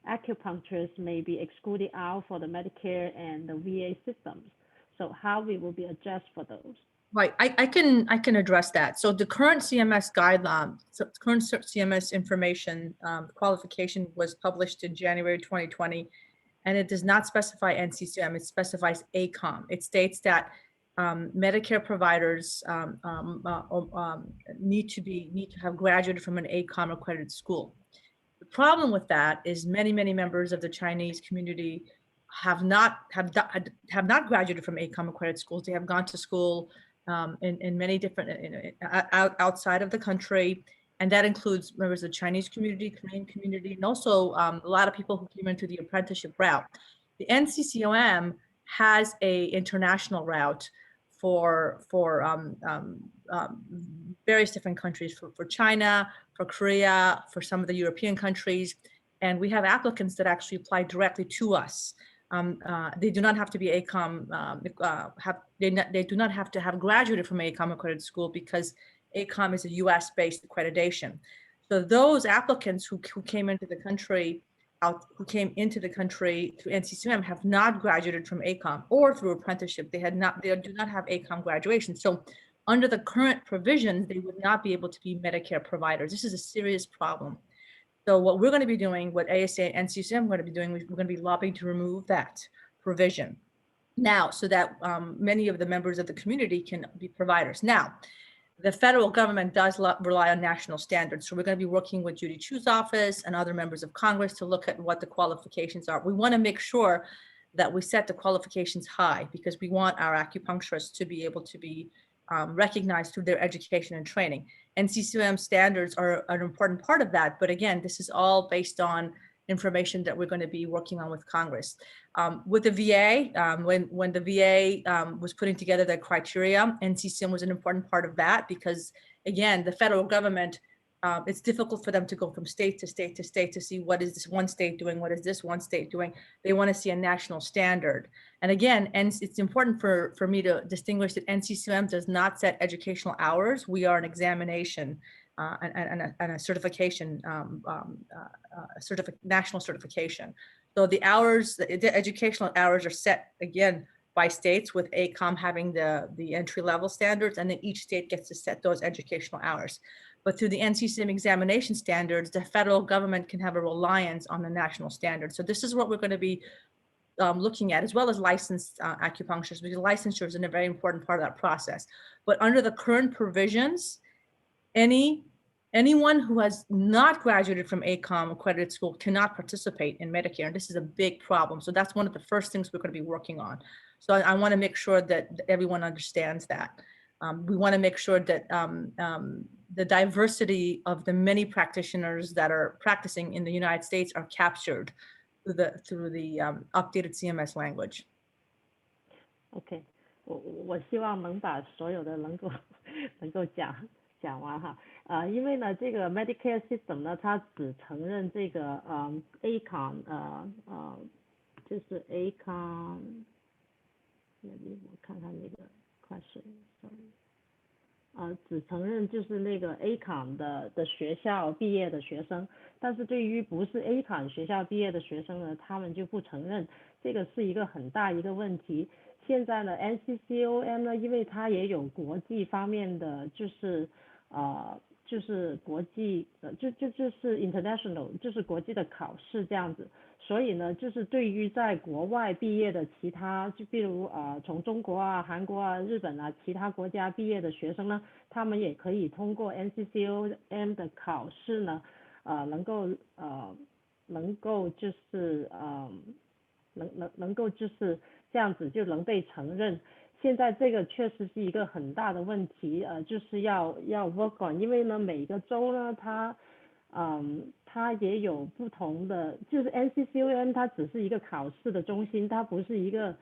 acupuncturists may be excluded out for the Medicare and the VA systems. So how we will be adjust for those? Right, I can address that. So the current CMS guideline, current CMS information qualification was published in January 2020, and it does not specify NCCM. It specifies Nccaom. It states that Medicare providers need to have graduated from an Nccaom accredited school. The problem with that is many members of the Chinese community have not graduated from Nccaom accredited schools. They have gone to school in many different outside of the country, and that includes members of the Chinese community, Korean community, and also a lot of people who came into the apprenticeship route. The NCCOM has a international route for various different countries, for China, for Korea, for some of the European countries. And we have applicants that actually apply directly to us. They do not have to be ACOM, they do not have to have graduated from ACOM accredited school because ACOM is a US-based accreditation. So those applicants who came into the country through NCCOM have not graduated from ACOM or through apprenticeship. They do not have ACOM graduation. So under the current provisions, they would not be able to be Medicare providers. This is a serious problem. So what we're going to be doing, what ASA and NCCOM are going to be doing, we're going to be lobbying to remove that provision now so that many of the members of the community can be providers. Now, the federal government does rely on national standards. So we're going to be working with Judy Chu's office and other members of Congress to look at what the qualifications are. We want to make sure that we set the qualifications high because we want our acupuncturists to be able to be recognized through their education and training. NCCOM standards are an important part of that. But again, this is all based on information that we're going to be working on with Congress. With the VA, when the VA was putting together their criteria, NCCOM was an important part of that because, again, the federal government, it's difficult for them to go from state to state to state to see what is this one state doing, what is this one state doing. They want to see a national standard. And again, and it's important for me to distinguish that NCCOM does not set educational hours. We are an examination and a certification, national certification. So the hours, the educational hours are set again by states with ACOM having the entry level standards, and then each state gets to set those educational hours. But through the NCCOM examination standards, the federal government can have a reliance on the national standards. So this is what we're going to be looking at, as well as licensed acupuncturists, because licensure is a very important part of that process. But under the current provisions, anyone who has not graduated from ACOM accredited school cannot participate in Medicare, and this is a big problem. So that's one of the first things we're going to be working on. So I want to make sure that everyone understands that. We want to make sure that the diversity of the many practitioners that are practicing in the United States are captured through the updated CMS language. OK， 我希望能把所有的能够讲完哈。因为呢，这个 Medicare system 呢，它只承认这个ACOM 就是 ACOM， 我看看那个 question，sorry。只承认就是那个 ACOM 的学校毕业的学生，但是对于不是 ACOM 学校毕业的学生呢，他们就不承认，这个是一个很大一个问题。现在呢 NCCOM 呢，因为它也有国际方面的，就是国际就是 international， 就是国际的考试这样子。所以呢，就是对于在国外毕业的其他，就比如从中国啊、韩国啊、日本啊其他国家毕业的学生呢，他们也可以通过 NCCOM 的考试呢，能够就是能够就是这样子就能被承认。现在这个确实是一个很大的问题，就是要 work on， 因为呢每个州呢它也有不同的，就是 NCCOM 它只是一个考试的中心，它不是一个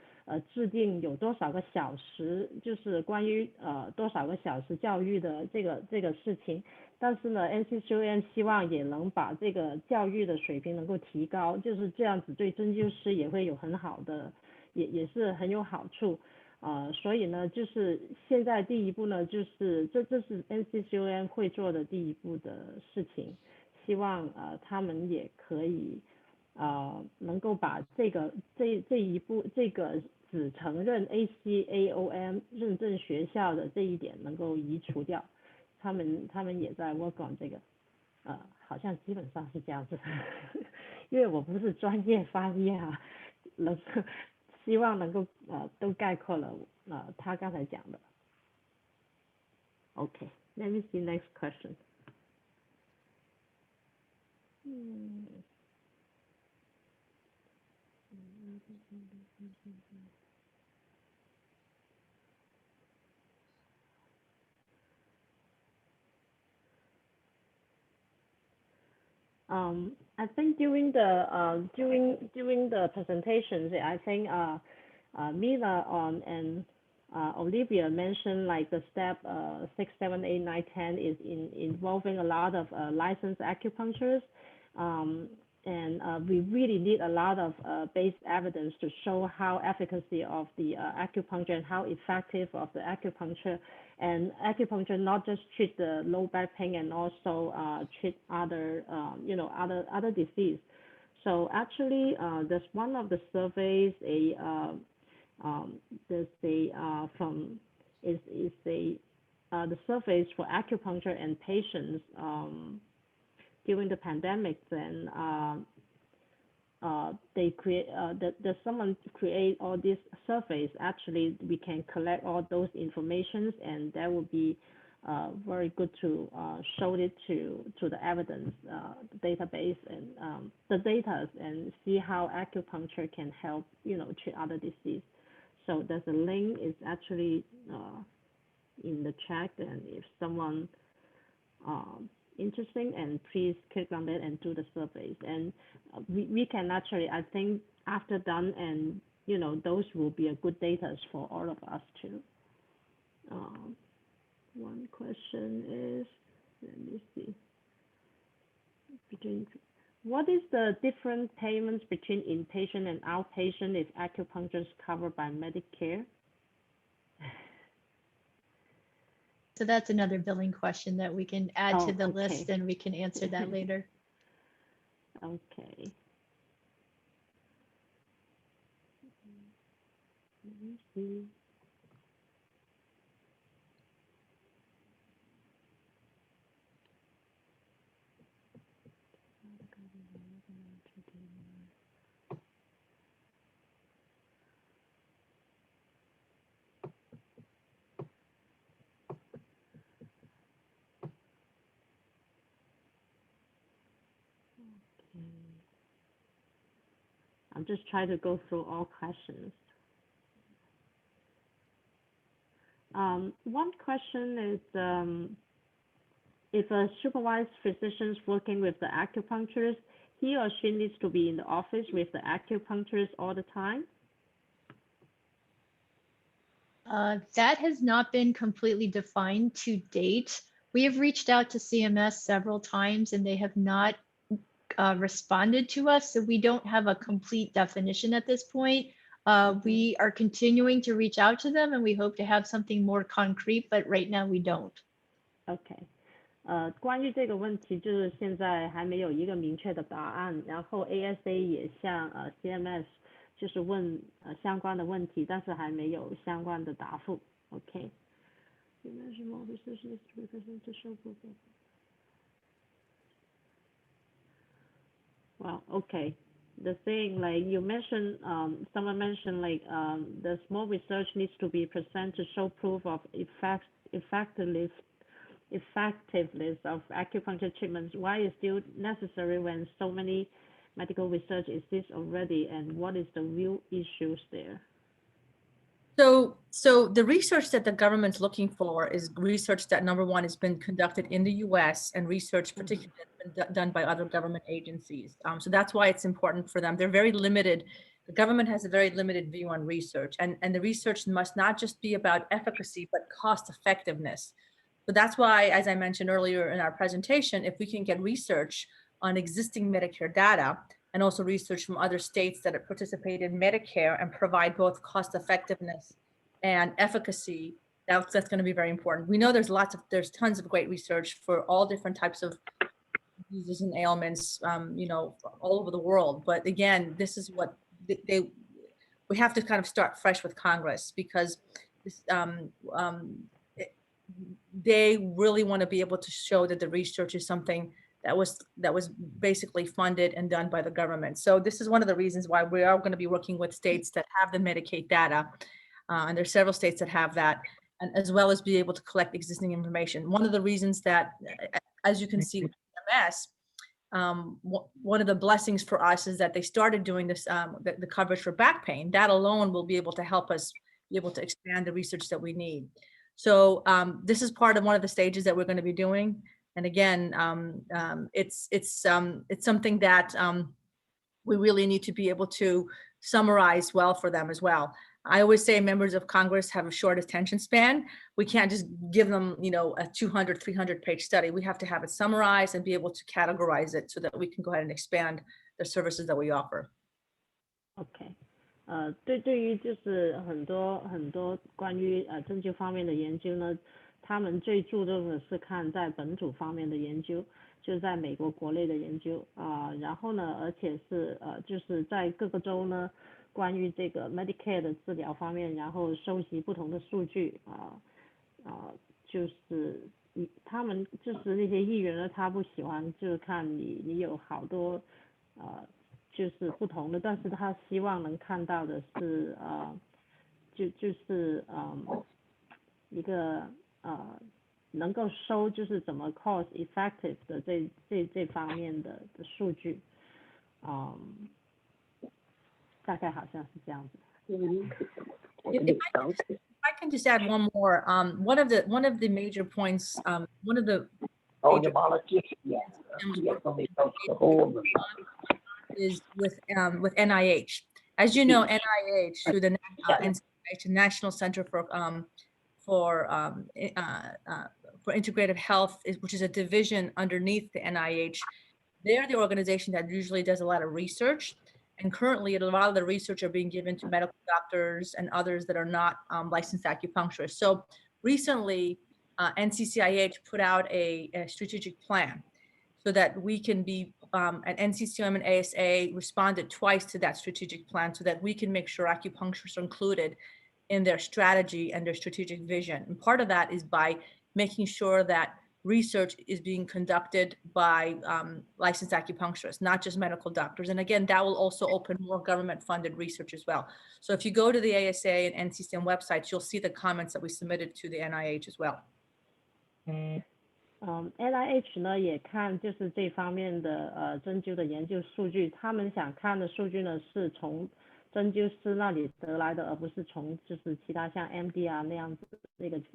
制定有多少个小时，就是关于多少个小时教育的这个事情。但是呢 NCCOM 希望也能把这个教育的水平能够提高，就是这样子对针灸师也会有很好的，也是很有好处。所以呢，就是现在第一步呢，就是这是 NCCOM 会做的第一步的事情，希望他们也可以能够把这一步这个只承认 ACAOM 认证学校的这一点能够移除掉，他们也在 work on 这个，好像基本上是这样子，因为我不是专业翻译啊，希望能够都概括了他刚才讲的。Okay, let me see next question. I think during the presentations, I think Mila and Olivia mentioned like the step 6, 7, 8, 9, 10 is involving a lot of licensed acupuncturists. we really need a lot of base evidence to show how efficacy of the acupuncture and how effective of the acupuncture. And acupuncture not just treat the low back pain and also treat other, other disease. So actually, there's one of the surveys, the surveys for acupuncture and patients during the pandemic. Then they create someone create all these surveys. Actually, we can collect all those informations, and that would be very good to show it to the evidence database and the data, and see how acupuncture can help treat other disease. So there's a link. It's actually in the chat, and if someone interesting, and please click on it and do the surveys. And we can actually, I think after done, and those will be a good data for all of us too. One question is, let me see, what is the different payments between inpatient and outpatient if acupuncture is covered by Medicare? So that's another billing question that we can add to the okay. list, and we can answer that later. Okay. Let me see. I'm just trying to go through all questions. One question is, if a supervised physician is working with the acupuncturist, he or she needs to be in the office with the acupuncturist all the time? That has not been completely defined to date. We have reached out to CMS several times, and they have not responded to us, so we don't have a complete definition at this point. We are continuing to reach out to them, and we hope to have something more concrete, but right now we don't. Okay. 关于这个问题，就是现在还没有一个明确的答案，然后 ASA 也向CMS 就是问相关的问题，但是还没有相关的答复。OK。Well, okay. The thing, like you mentioned, someone mentioned, like the small research needs to be presented to show proof of effectiveness of acupuncture treatments. Why is still necessary when so many medical research exists already, and what is the real issues there? So the research that the government's looking for is research that, number one, has been conducted in the US, and research particularly has been done by other government agencies. So that's why it's important for them. They're very limited. The government has a very limited view on research, and the research must not just be about efficacy, but cost effectiveness. So that's why, as I mentioned earlier in our presentation, if we can get research on existing Medicare data, and also research from other states that have participated in Medicare and provide both cost effectiveness and efficacy, that's going to be very important. We know there's tons of great research for all different types of diseases and ailments, all over the world. But again, this is what we have to kind of start fresh with Congress, because this, they really want to be able to show that the research is something that was basically funded and done by the government. So this is one of the reasons why we are going to be working with states that have the Medicaid data, and there's several states that have that, and as well as be able to collect existing information. One of the reasons that, as you can see with MS, one of the blessings for us is that they started doing this, the coverage for back pain. That alone will be able to help us be able to expand the research that we need. So this is part of one of the stages that we're going to be doing. And again, it's something that we really need to be able to summarize well for them as well. I always say members of Congress have a short attention span. We can't just give them, a 200, 300 page study. We have to have it summarized and be able to categorize it so that we can go ahead and expand the services that we offer. OK， 对于就是很多关于针灸方面的研究呢，他们最注重的是看在本土方面的研究，就是在美国国内的研究然后呢，而且是就是在各个州呢，关于这个 Medicare 的治疗方面，然后收集不同的数据就是他们就是那些议员呢，他不喜欢就是看你有好多就是不同的，但是他希望能看到的是就是一个能够收就是怎么 cost effective 的这方面的数据大概好像是这样子。If I can just add one more, one of the major points, one of the is with NIH. As you know, NIH through the National Center for Integrative Health, which is a division underneath the NIH. They're the organization that usually does a lot of research. And currently, a lot of the research are being given to medical doctors and others that are not licensed acupuncturists. So recently, NCCIH put out a strategic plan so that we can be, at NCCOM and ASA responded twice to that strategic plan so that we can make sure acupuncturists are included in their strategy and their strategic vision. And part of that is by making sure that research is being conducted by licensed acupuncturists, not just medical doctors. And again, that will also open more government-funded research as well. So if you go to the ASA and NCCM websites, you'll see the comments that we submitted to the NIH as well. NIH 呢也看就是这方面的针灸的研究数据，他们想看的数据呢是从针灸师那里得来的，而不是从就是其他像 MD 那样子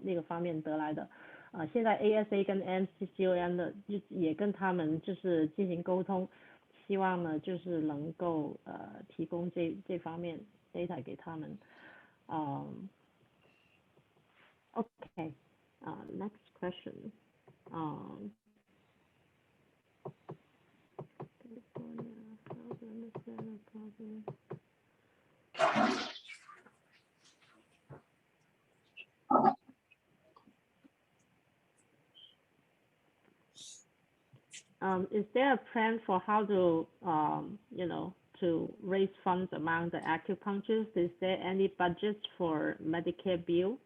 那个方面得来的。现在 ASA 跟 NCCOM 的也跟他们就是进行沟通，希望呢就是能够提供这方面 data 给他们。Okay, next question. Is there a plan for how to, to raise funds among the acupuncturists? Is there any budget for Medicare bill?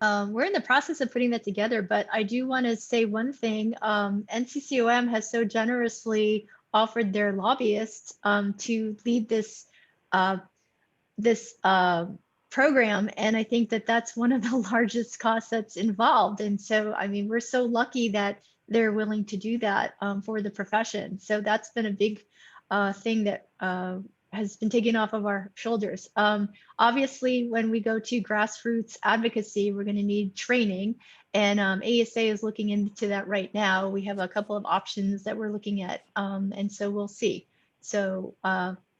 We're in the process of putting that together, but I do want to say one thing. NCCOM has so generously offered their lobbyists to lead this program, and I think that that's one of the largest costs that's involved. And so, I mean, we're so lucky that they're willing to do that for the profession. So that's been a big thing that has been taken off of our shoulders. Obviously, when we go to grassroots advocacy, we're going to need training, and ASA is looking into that right now. We have a couple of options that we're looking at, and so we'll see. So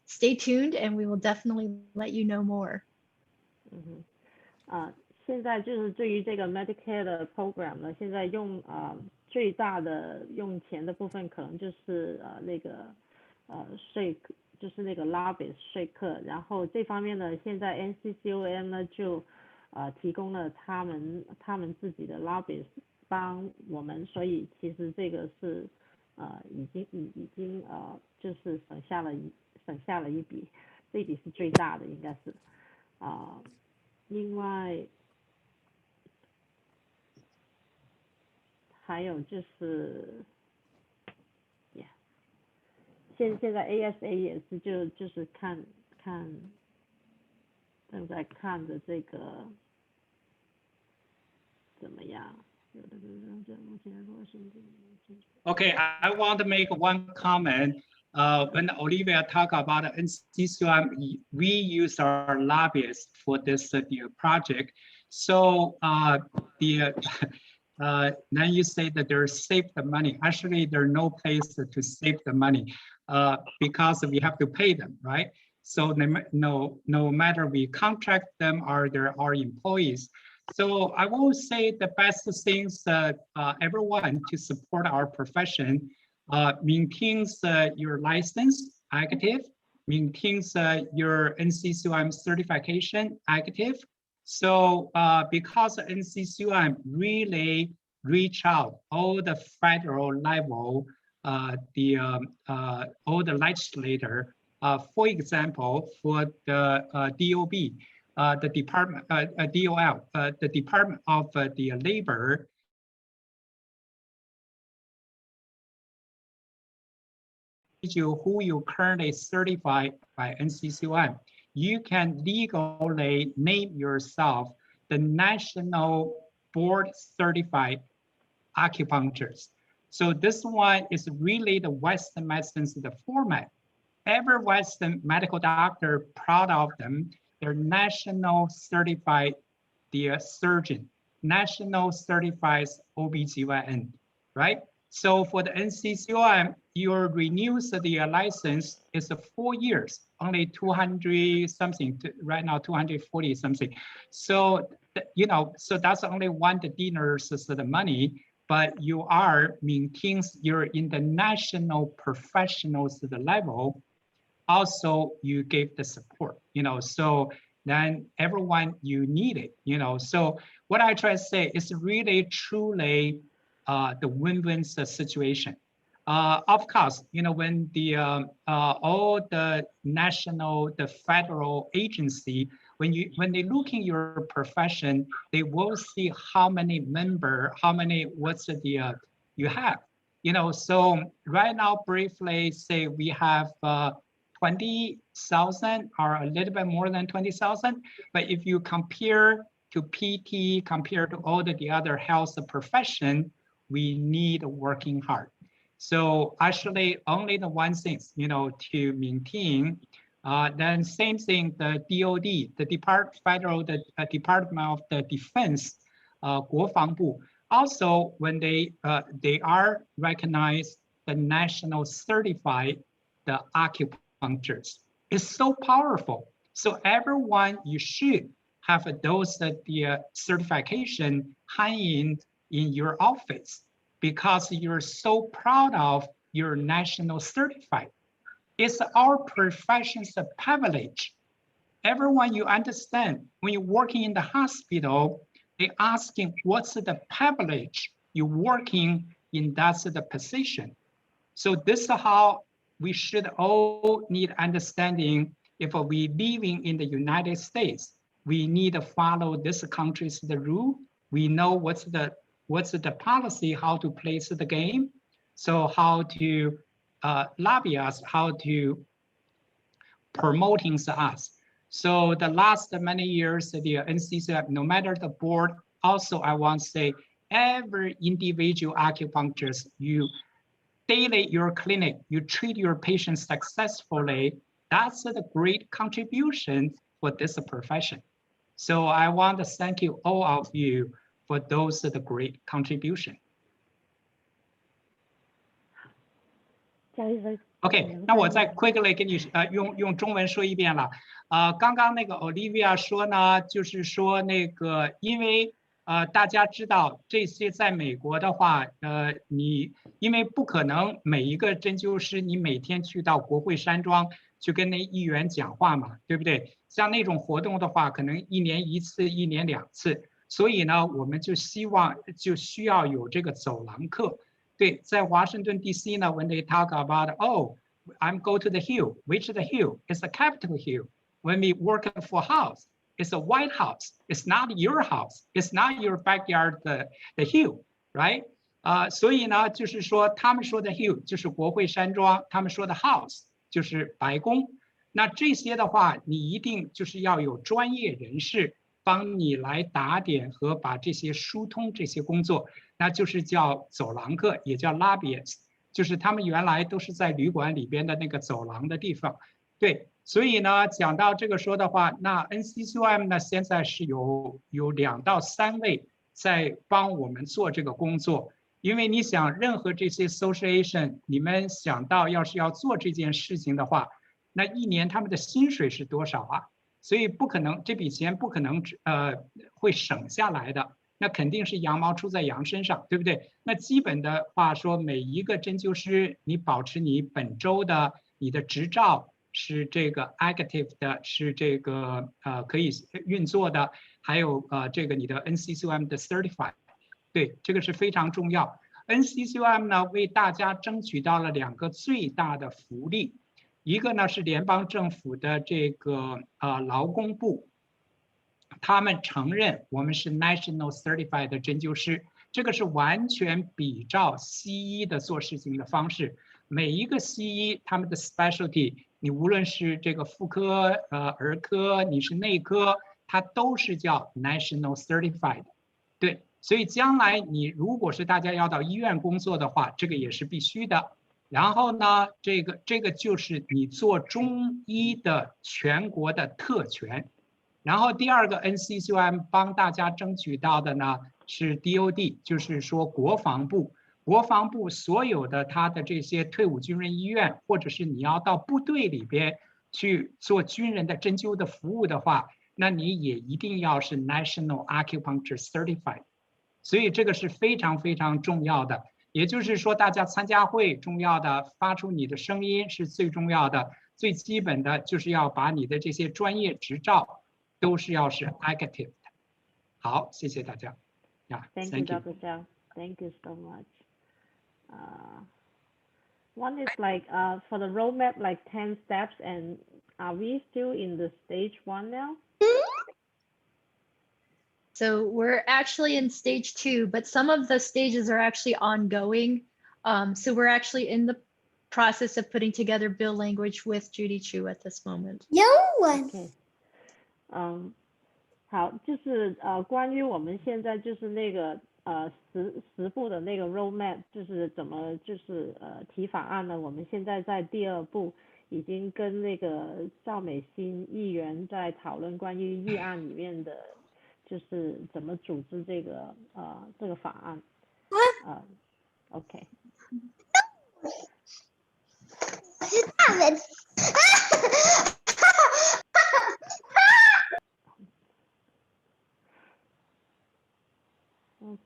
stay tuned, and we will definitely let you know more. 现在就是对于这个 Medicare 的 program 呢，现在最大的用钱的部分可能就是那个税，就是那个 lobbyist 税课，然后这方面呢，现在 NCCOM 呢就提供了他们自己的 lobbyist 帮我们，所以其实这个是已经就是省下了一笔，这笔是最大的应该是另外还有就是现在 ASA 也是就是正在看着这个怎么样。Okay, I want to make one comment. When Olivia talked about NCCOM, we use our lobbyists for this project. So then you say that they're save the money. Actually, there's no place to save the money because we have to pay them, right? So no matter we contract them or they're our employees. So I will say the best things that everyone to support our profession maintains your license active, maintains your NCCOM certification active. So because NCCOM really reach out all the federal level, all the legislator, for example, for the DOB, the Department, DOL, the Department of the Labor, who you currently certified by NCCOM, you can legally name yourself the National Board Certified Acupuncturist. So this one is really the Western medicine's the format. Every Western medical doctor proud of them. They're national certified surgeon, national certified OBGYN, right? So for the NCCOM, your renews the license is 4 years, only 200 something, right now 240 something. So, you know, so that's only one dinner's the money, but you are maintains you're in the national professionals the level. Also, you gave the support, you know, so then everyone you need it, you know. So what I try to say is really truly the win-win situation. Of course, you know, when the all the national, the federal agency, when they look in your profession, they will see how many member, what's the you have, you know. So right now, briefly say we have 20,000 or a little bit more than 20,000. But if you compare to PT, compare to all the other health profession, we need working hard. So actually only the one thing, you know, to maintain. Then same thing, the DOD, the Department of the Defense, 国防部, also when they are recognized the national certified the acupuncturists. It's so powerful. So everyone, you should have those the certification hanging in your office because you're so proud of your national certified. It's our profession's privilege. Everyone, you understand, when you're working in the hospital, they're asking what's the privilege you're working in that's the position. So this is how we should all need understanding. If we living in the United States, we need to follow this country's the rule. We know what's the policy, how to play the game. So how to lobby us, how to promoting us. So the last many years, the NCCOM, no matter the board, also I want to say every individual acupuncturist, you daily your clinic, you treat your patients successfully, that's a great contribution for this profession. So I want to thank you all of you for those the great contribution. OK， 那我再 quickly 给你用中文说一遍了。刚刚那个 Olivia 说呢，就是说那个因为大家知道这些在美国的话，你因为不可能每一个针灸师你每天去到国会山庄去跟那议员讲话嘛，对不对？像那种活动的话，可能1年1次、1年2次，所以呢，我们就需要有这个走廊课。对，在华盛顿 DC 呢 ，when they talk about, oh, I'm go to the hill, which is the hill? It's the Capitol Hill. When we work for house, it's a White House. It's not your house. It's not your backyard, the hill, right? 所以呢，就是说他们说的 hill 就是国会山庄，他们说的 house 就是白宫。那这些的话，你一定就是要有专业人士帮你来打点和把这些疏通这些工作。那就是叫走廊课，也叫 lobbyist， 就是他们原来都是在旅馆里边的那个走廊的地方。对，所以呢，讲到这个说的话，那 NCCOM 呢现在是有2到3位在帮我们做这个工作。因为你想，任何这些 association， 你们想到要是要做这件事情的话，那1年他们的薪水是多少啊？所以不可能这笔钱不可能会省下来的。那肯定是羊毛出在羊身上，对不对？那基本的话说，每一个针灸师，你保持你本州的你的执照是这个 active 的，是这个可以运作的，还有这个你的 Nccaom 的 certified， 对，这个是非常重要。Nccaom 呢为大家争取到了2个最大的福利，一个呢是联邦政府的这个劳工部。他们承认我们是 National Certified 的针灸师，这个是完全比照西医的做事情的方式。每一个西医他们的 specialty， 你无论是这个妇科、儿科，你是内科，它都是叫 National Certified。对，所以将来你如果是大家要到医院工作的话，这个也是必须的。然后呢，这个就是你做中医的全国的特权。然后第2个 Nccaom 帮大家争取到的呢是 DOD， 就是说国防部所有的他的这些退伍军人医院，或者是你要到部队里边去做军人的针灸的服务的话，那你也一定要是 National Acupuncture Certified。所以这个是非常非常重要的。也就是说，大家参加会重要的，发出你的声音是最重要的，最基本的就是要把你的这些专业执照。都是要是 active 的。好，谢谢大家。Thank you, Dr. Zhao. Thank you so much. One is like for the roadmap, like 10 steps, and are we still in the stage 1 now? So we're actually in stage 2, but some of the stages are actually ongoing. So we're actually in the process of putting together bill language with Judy Chu at this moment. Okay. 好，就是关于我们现在就是那个10步的那个 roadmap， 就是怎么就是提法案呢？我们现在在第2步，已经跟那个赵美心议员在讨论关于议案里面的，就是怎么组织这个法案。OK。是大人。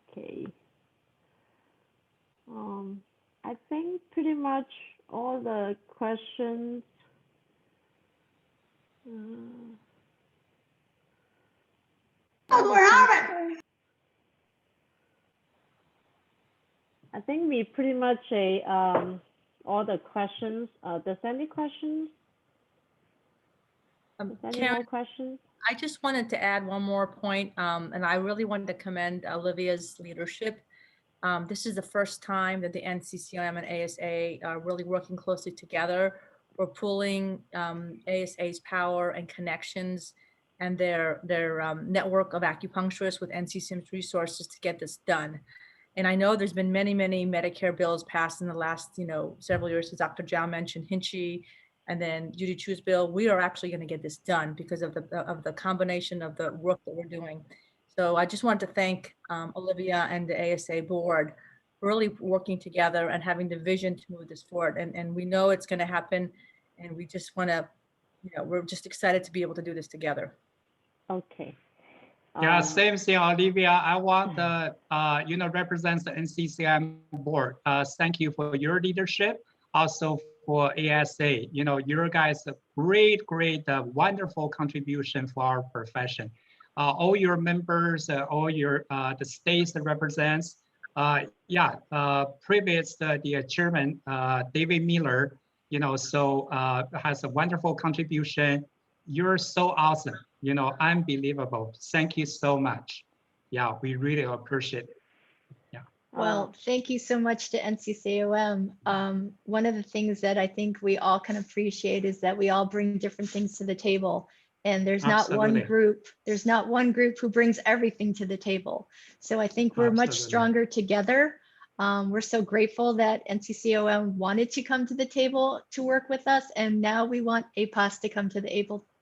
Okay. I think pretty much all the questions. I think we pretty much all the questions. There's any questions? Any more questions? I just wanted to add one more point, and I really wanted to commend Olivia's leadership. This is the first time that the Nccaom and ASA are really working closely together. We're pooling ASA's power and connections and their network of acupuncturists with Nccaom's resources to get this done. And I know there's been many Medicare bills passed in the last several years, as Dr. Zhao mentioned, Nccaom, and then Judy Chu's bill. We are actually going to get this done because of the combination of the work that we're doing. So I just wanted to thank Olivia and the ASA board for really working together and having the vision to move this forward. And we know it's going to happen, and we just want to, we're just excited to be able to do this together. Okay. Yeah, same thing, Olivia. I want the, represents the Nccaom board. Thank you for your leadership. Also for ASA, your guys a great, wonderful contribution for our profession. All your members, all your the states that represents. Previous the chairman David Miller, has a wonderful contribution. You're so awesome, unbelievable. Thank you so much. Yeah, we really appreciate it. Well, thank you so much to Nccaom. One of the things that I think we all can appreciate is that we all bring different things to the table, and there's not one group who brings everything to the table. So I think we're much stronger together. We're so grateful that Nccaom wanted to come to the table to work with us, and now we want Aapas to come to the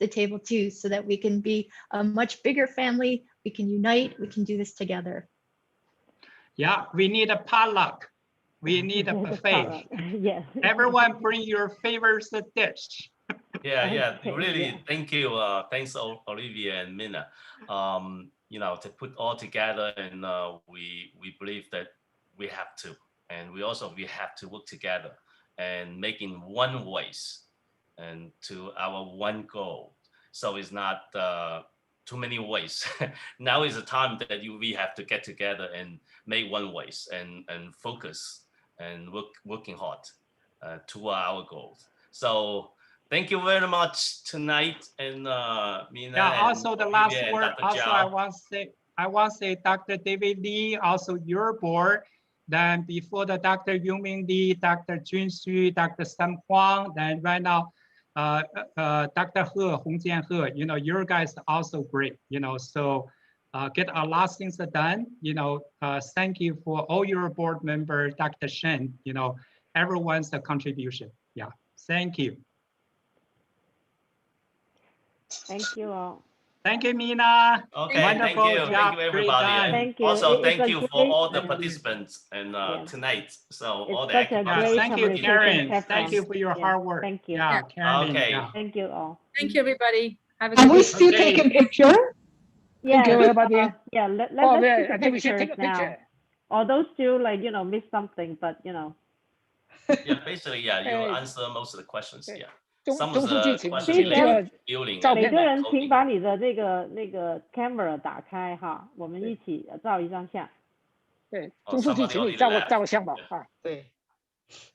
table too, so that we can be a much bigger family. We can unite. We can do this together. Yeah, we need a potluck. We need a buffet. Yes. Everyone bring your favorite dish. Yeah, really, thank you. Thanks, Olivia and Mina. to put all together, and we believe that we have to, and we have to work together and making one voice and to our one goal. So it's not too many ways. Now is the time that we have to get together and make one voice and focus and working hard to our goals. So thank you very much tonight, and Mina. Yeah. Also, the last and word. Dr. Also, Zhao. I want to say, Dr. David Lee, also your board. Then before the Dr. Yuming Lee, Dr. Junxu, Dr. Sam Huang, then right now, Dr. He, Hongjian He, your guys are also great, so get a lot of things done, thank you for all your board members, Dr. Shen, everyone's contribution. Yeah, thank you. Thank you all. Thank you, Mina. Okay, wonderful thank you. job. Thank you, everybody. And Thank you. also, It's thank a you for great, all the participants and tonight. So it's all the such a activities. great Thank you, communication Karen. platform. Thank you for your Yeah, hard work. thank you. Yeah, Karen. Okay. Yeah. Thank you all. Thank you, everybody. Have a Are good we day. still Okay. taking picture? Thank you, Yeah, everybody. yeah. Oh, Let's yeah, take I the think we should pictures take a now. picture. Although still miss something, but Yeah, basically, yeah, you Hey. answer most of the questions. Yeah. 钟 Some 钟 of 书记， the 请 questions 请 Please 这 related 个 to building 照 and 每片个人请 coding. 把你的那个 camera 打开哈，我们一起照一张相。对， Oh, 钟书记， somebody 请你 already 照个 left. 照个相吧啊。对，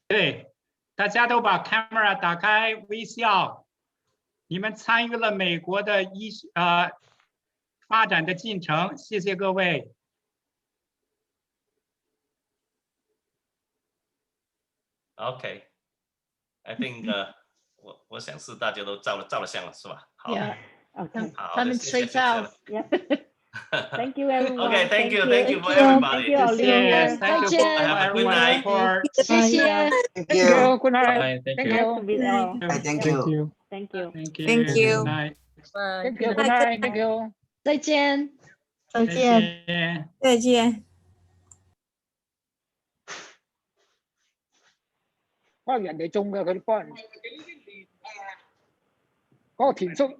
对，大家都把 camera 打开，微笑。你们参与了美国的发展的进程，谢谢各位。Okay. I think 我想是大家都照了相了，是吧？好。 Yeah. Okay. 好的，他们谢谢睡觉。Yep. Thank you, everyone. Okay, thank you for Thank you, everybody. Olivia. Thank you for 再见。 Have a good everyone's night. support. 谢谢。 Thank Thank you. you. Good night. Bye. Thank Thank you. Nice to you. meet all. Thank Yep. you. Thank you. Thank you. Thank you. Good night. Bye. Thank you. Good night. Thank you. 再见。再再见，见。再见。可能人哋種嘅，佢哋幫人嗰個田叔。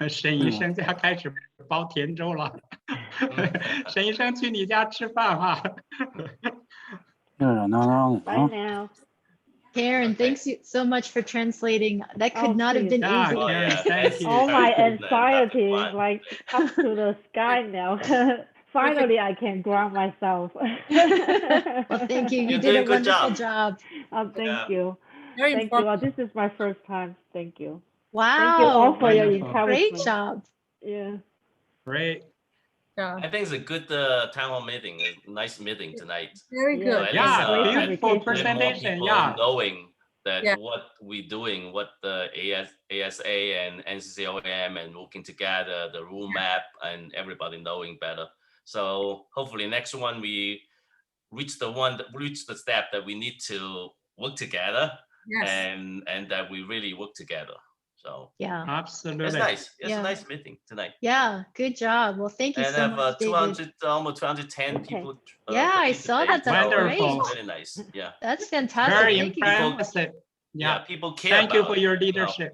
沈医生家开始包甜粥了。沈医生去你家吃饭哈。Bye now. Karen, thanks so much for translating. That could not have been Yeah, easy. Karen, yeah, thank you. All my Very good, anxiety is Dr. like up to the sky now. Finally, I can ground myself. Well, thank you. You You're did doing a a good wonderful job. job. Oh, thank Yeah. you. Very Thank you. informative. This is my first time. Thank you. Wow. Thank you all for your Wonderful. encouragement. Great job. Yeah. Great. Yeah. I think it's a good town hall meeting, a nice meeting tonight. Very Yeah. good. So at Yeah, least, beautiful let more presentation. people Yeah. knowing that Yeah. what we're doing, what the ASA and Nccaom and working together, the rule map, and everybody knowing better. So hopefully next one we reach the step that we need to work together, Yes. and that we really work together. So Yeah. Absolutely. it's nice. It's Yeah. a nice meeting tonight. Yeah. Good job. Well, thank you And so have much, David. 200, almost 210 Okay. people. Yeah, I saw that. participate. That's So Wonderful. it's really nice. Yeah. That's fantastic. Very Thank you so much. impressive. Yeah, Yeah. people care Thank you about for it, your know. leadership.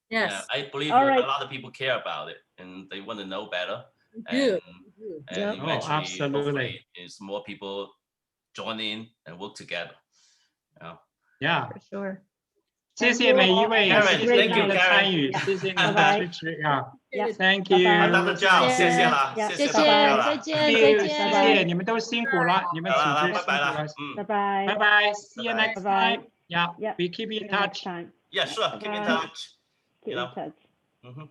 Yeah, Yes. I believe All a right. lot of people care about it and they want to know better. Good. And Yep. Oh, eventually, absolutely. hopefully, is more people join in and work together. Yeah. Yeah. For sure. 谢谢每一位， Karen, 谢谢 thank 你 you, 们的 Karen. 参与，谢谢你们的 Bye-bye. 支持啊 Yeah.！Thank Bye-bye. you. Dr. Zhao, 谢谢啦， Yeah. 谢谢 谢 Dr. 谢， Zhao 再啦。见， Thank 再 you， 见。谢谢你们都辛苦了，你们组织辛苦拜拜了啦。Bye bye. 拜拜，See you Bye-bye. next Bye-bye. time. Yeah, Yeah. we keep See in you next touch. time. Yeah, sure. Keep in Bye. touch. Keep You in know. touch. Mhm.